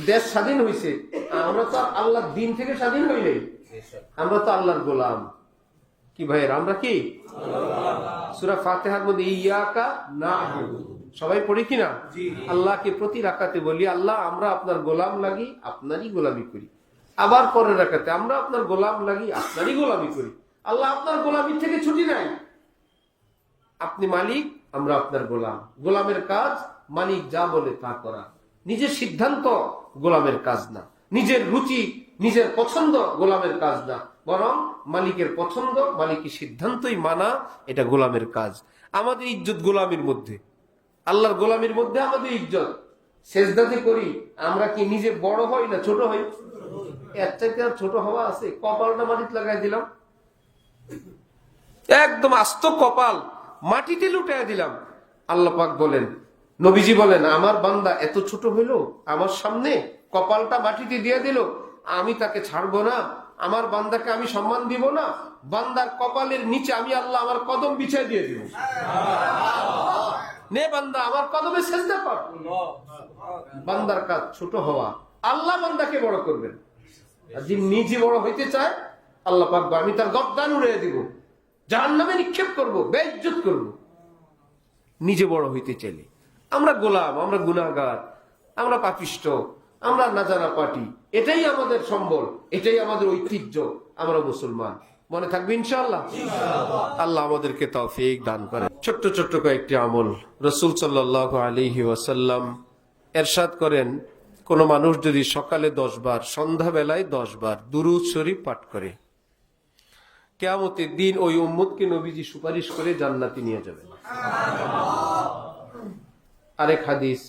দেশ স্বাধীন হয়েছে, আমরা তো আল্লাহর দিন থেকে স্বাধীন হই নাই, আমরা তো আল্লাহর গোলাম। কি ভাইয়ের, আমরা কি? সূরা ফাতিহার মধ্যে ইয়াকা না'বুদু সবাই পড়ি কিনা? আল্লাহকে প্রতি রাকাতে বলি, আল্লাহ আমরা আপনার গোলাম লাগি, আপনারই গোলামি করি। আবার পরের রাকাতে আমরা আপনার গোলাম লাগি, আপনারই গোলামি করি। আল্লাহ আপনার গোলামি থেকে ছুটি নাই, আপনি মালিক, আমরা আপনার গোলাম। গোলামের কাজ মালিক যা বলে তা করা, নিজের সিদ্ধান্ত গোলামের কাজ না, নিজের রুচি নিজের পছন্দ গোলামের কাজ না, বরং মালিকের পছন্দ মালিকের সিদ্ধান্তই মানা, এটা গোলামের কাজ। আমাদের ইজ্জত গোলামির মধ্যে, আল্লাহর গোলামির মধ্যে আমাদের ইজ্জত। সেজদাতে করি, আমরা কি নিজে বড় হই না ছোট হই? এর চাইতে আর ছোট হওয়া আছে? কপালটা মাটিতে লাগাই দিলাম, একদম আস্ত কপাল মাটিতে লুটাই দিলাম। আল্লাহ পাক বলেন, নবীজি বলেন, আমার বান্দা এত ছোট হইল আমার সামনে, কপালটা মাটিতে দিয়ে দিল, আমি তাকে ছাড়বো না, আমার বান্দাকে আমি সম্মান দিব না, বান্দার কপালের নিচে আমি আল্লাহ আমার কদম বিছাই দিয়ে দিব। নে বান্দা আমার কদমে সেজদা কর। বান্দার কাজ ছোট হওয়া, আল্লাহ বান্দাকে বড় করবেন। আর যে নিজে বড় হইতে চায়, আল্লাহ পাক আমি তার গর্দান উড়িয়ে দিব, জাহান্নামে নিক্ষেপ করব, বেইজ্জত করব। নিজে বড় হইতে চাইলে আমরা গোলাম, আমরা গুনাহগার, আমরা পাপিষ্ট, আমরা না জানা পার্টি, এটাই আমাদের সম্বল, এটাই আমাদের ঐতিহ্য, আমরা মুসলমান। মনে থাকবে ইনশাআল্লাহ। আল্লাহ আমাদেরকে তৌফিক দান করে। ছোট্ট ছোট্ট কয়েকটি আমল রাসূল সাল্লাল্লাহু আলাইহি ওয়াসাল্লাম এরশাদ করেন, কোন মানুষ যদি সকালে 10 বার, সন্ধ্যাবেলায় 10 বার দুরূদ শরীফ পাঠ করে, কিয়ামতের দিন ওই উম্মতকে নবীজি সুপারিশ করে জান্নাতে নিয়ে যাবেন। আরেক হাদিস,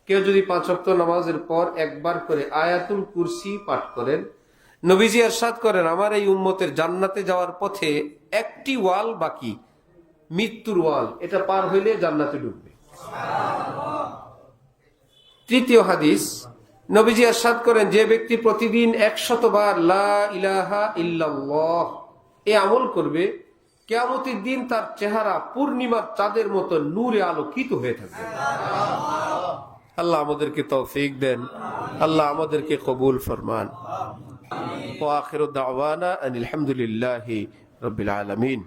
কেউ যদি 5 ওয়াক্ত নামাজের পর একবার করে আয়াতুল কুরসি পাঠ করেন, নবীজি ইরশাদ করেন আমার এই উম্মতের জান্নাতে যাওয়ার পথে একটি ওয়াল বাকি, মৃত্যুর ওয়াল, এটা পার হইলে জান্নাতে ঢুকবে। তৃতীয় হাদিস, নবীজি ইরশাদ করেন যে ব্যক্তি প্রতিদিন 100 বার লা ইলাহা ইল্লাল্লাহ এই আমল করবে, কিয়ামতের দিন তার চেহারা পূর্ণিমার চাঁদের মতো নূরে আলোকিত হয়ে থাকবে। আল্লাহ আমাদেরকে তৌফিক দেন, আল্লাহ আমাদেরকে কবুল ফরমান। ওয়া আখিরু দাওয়ানা আনিল হামদুলিল্লাহি রাব্বিল আলামিন।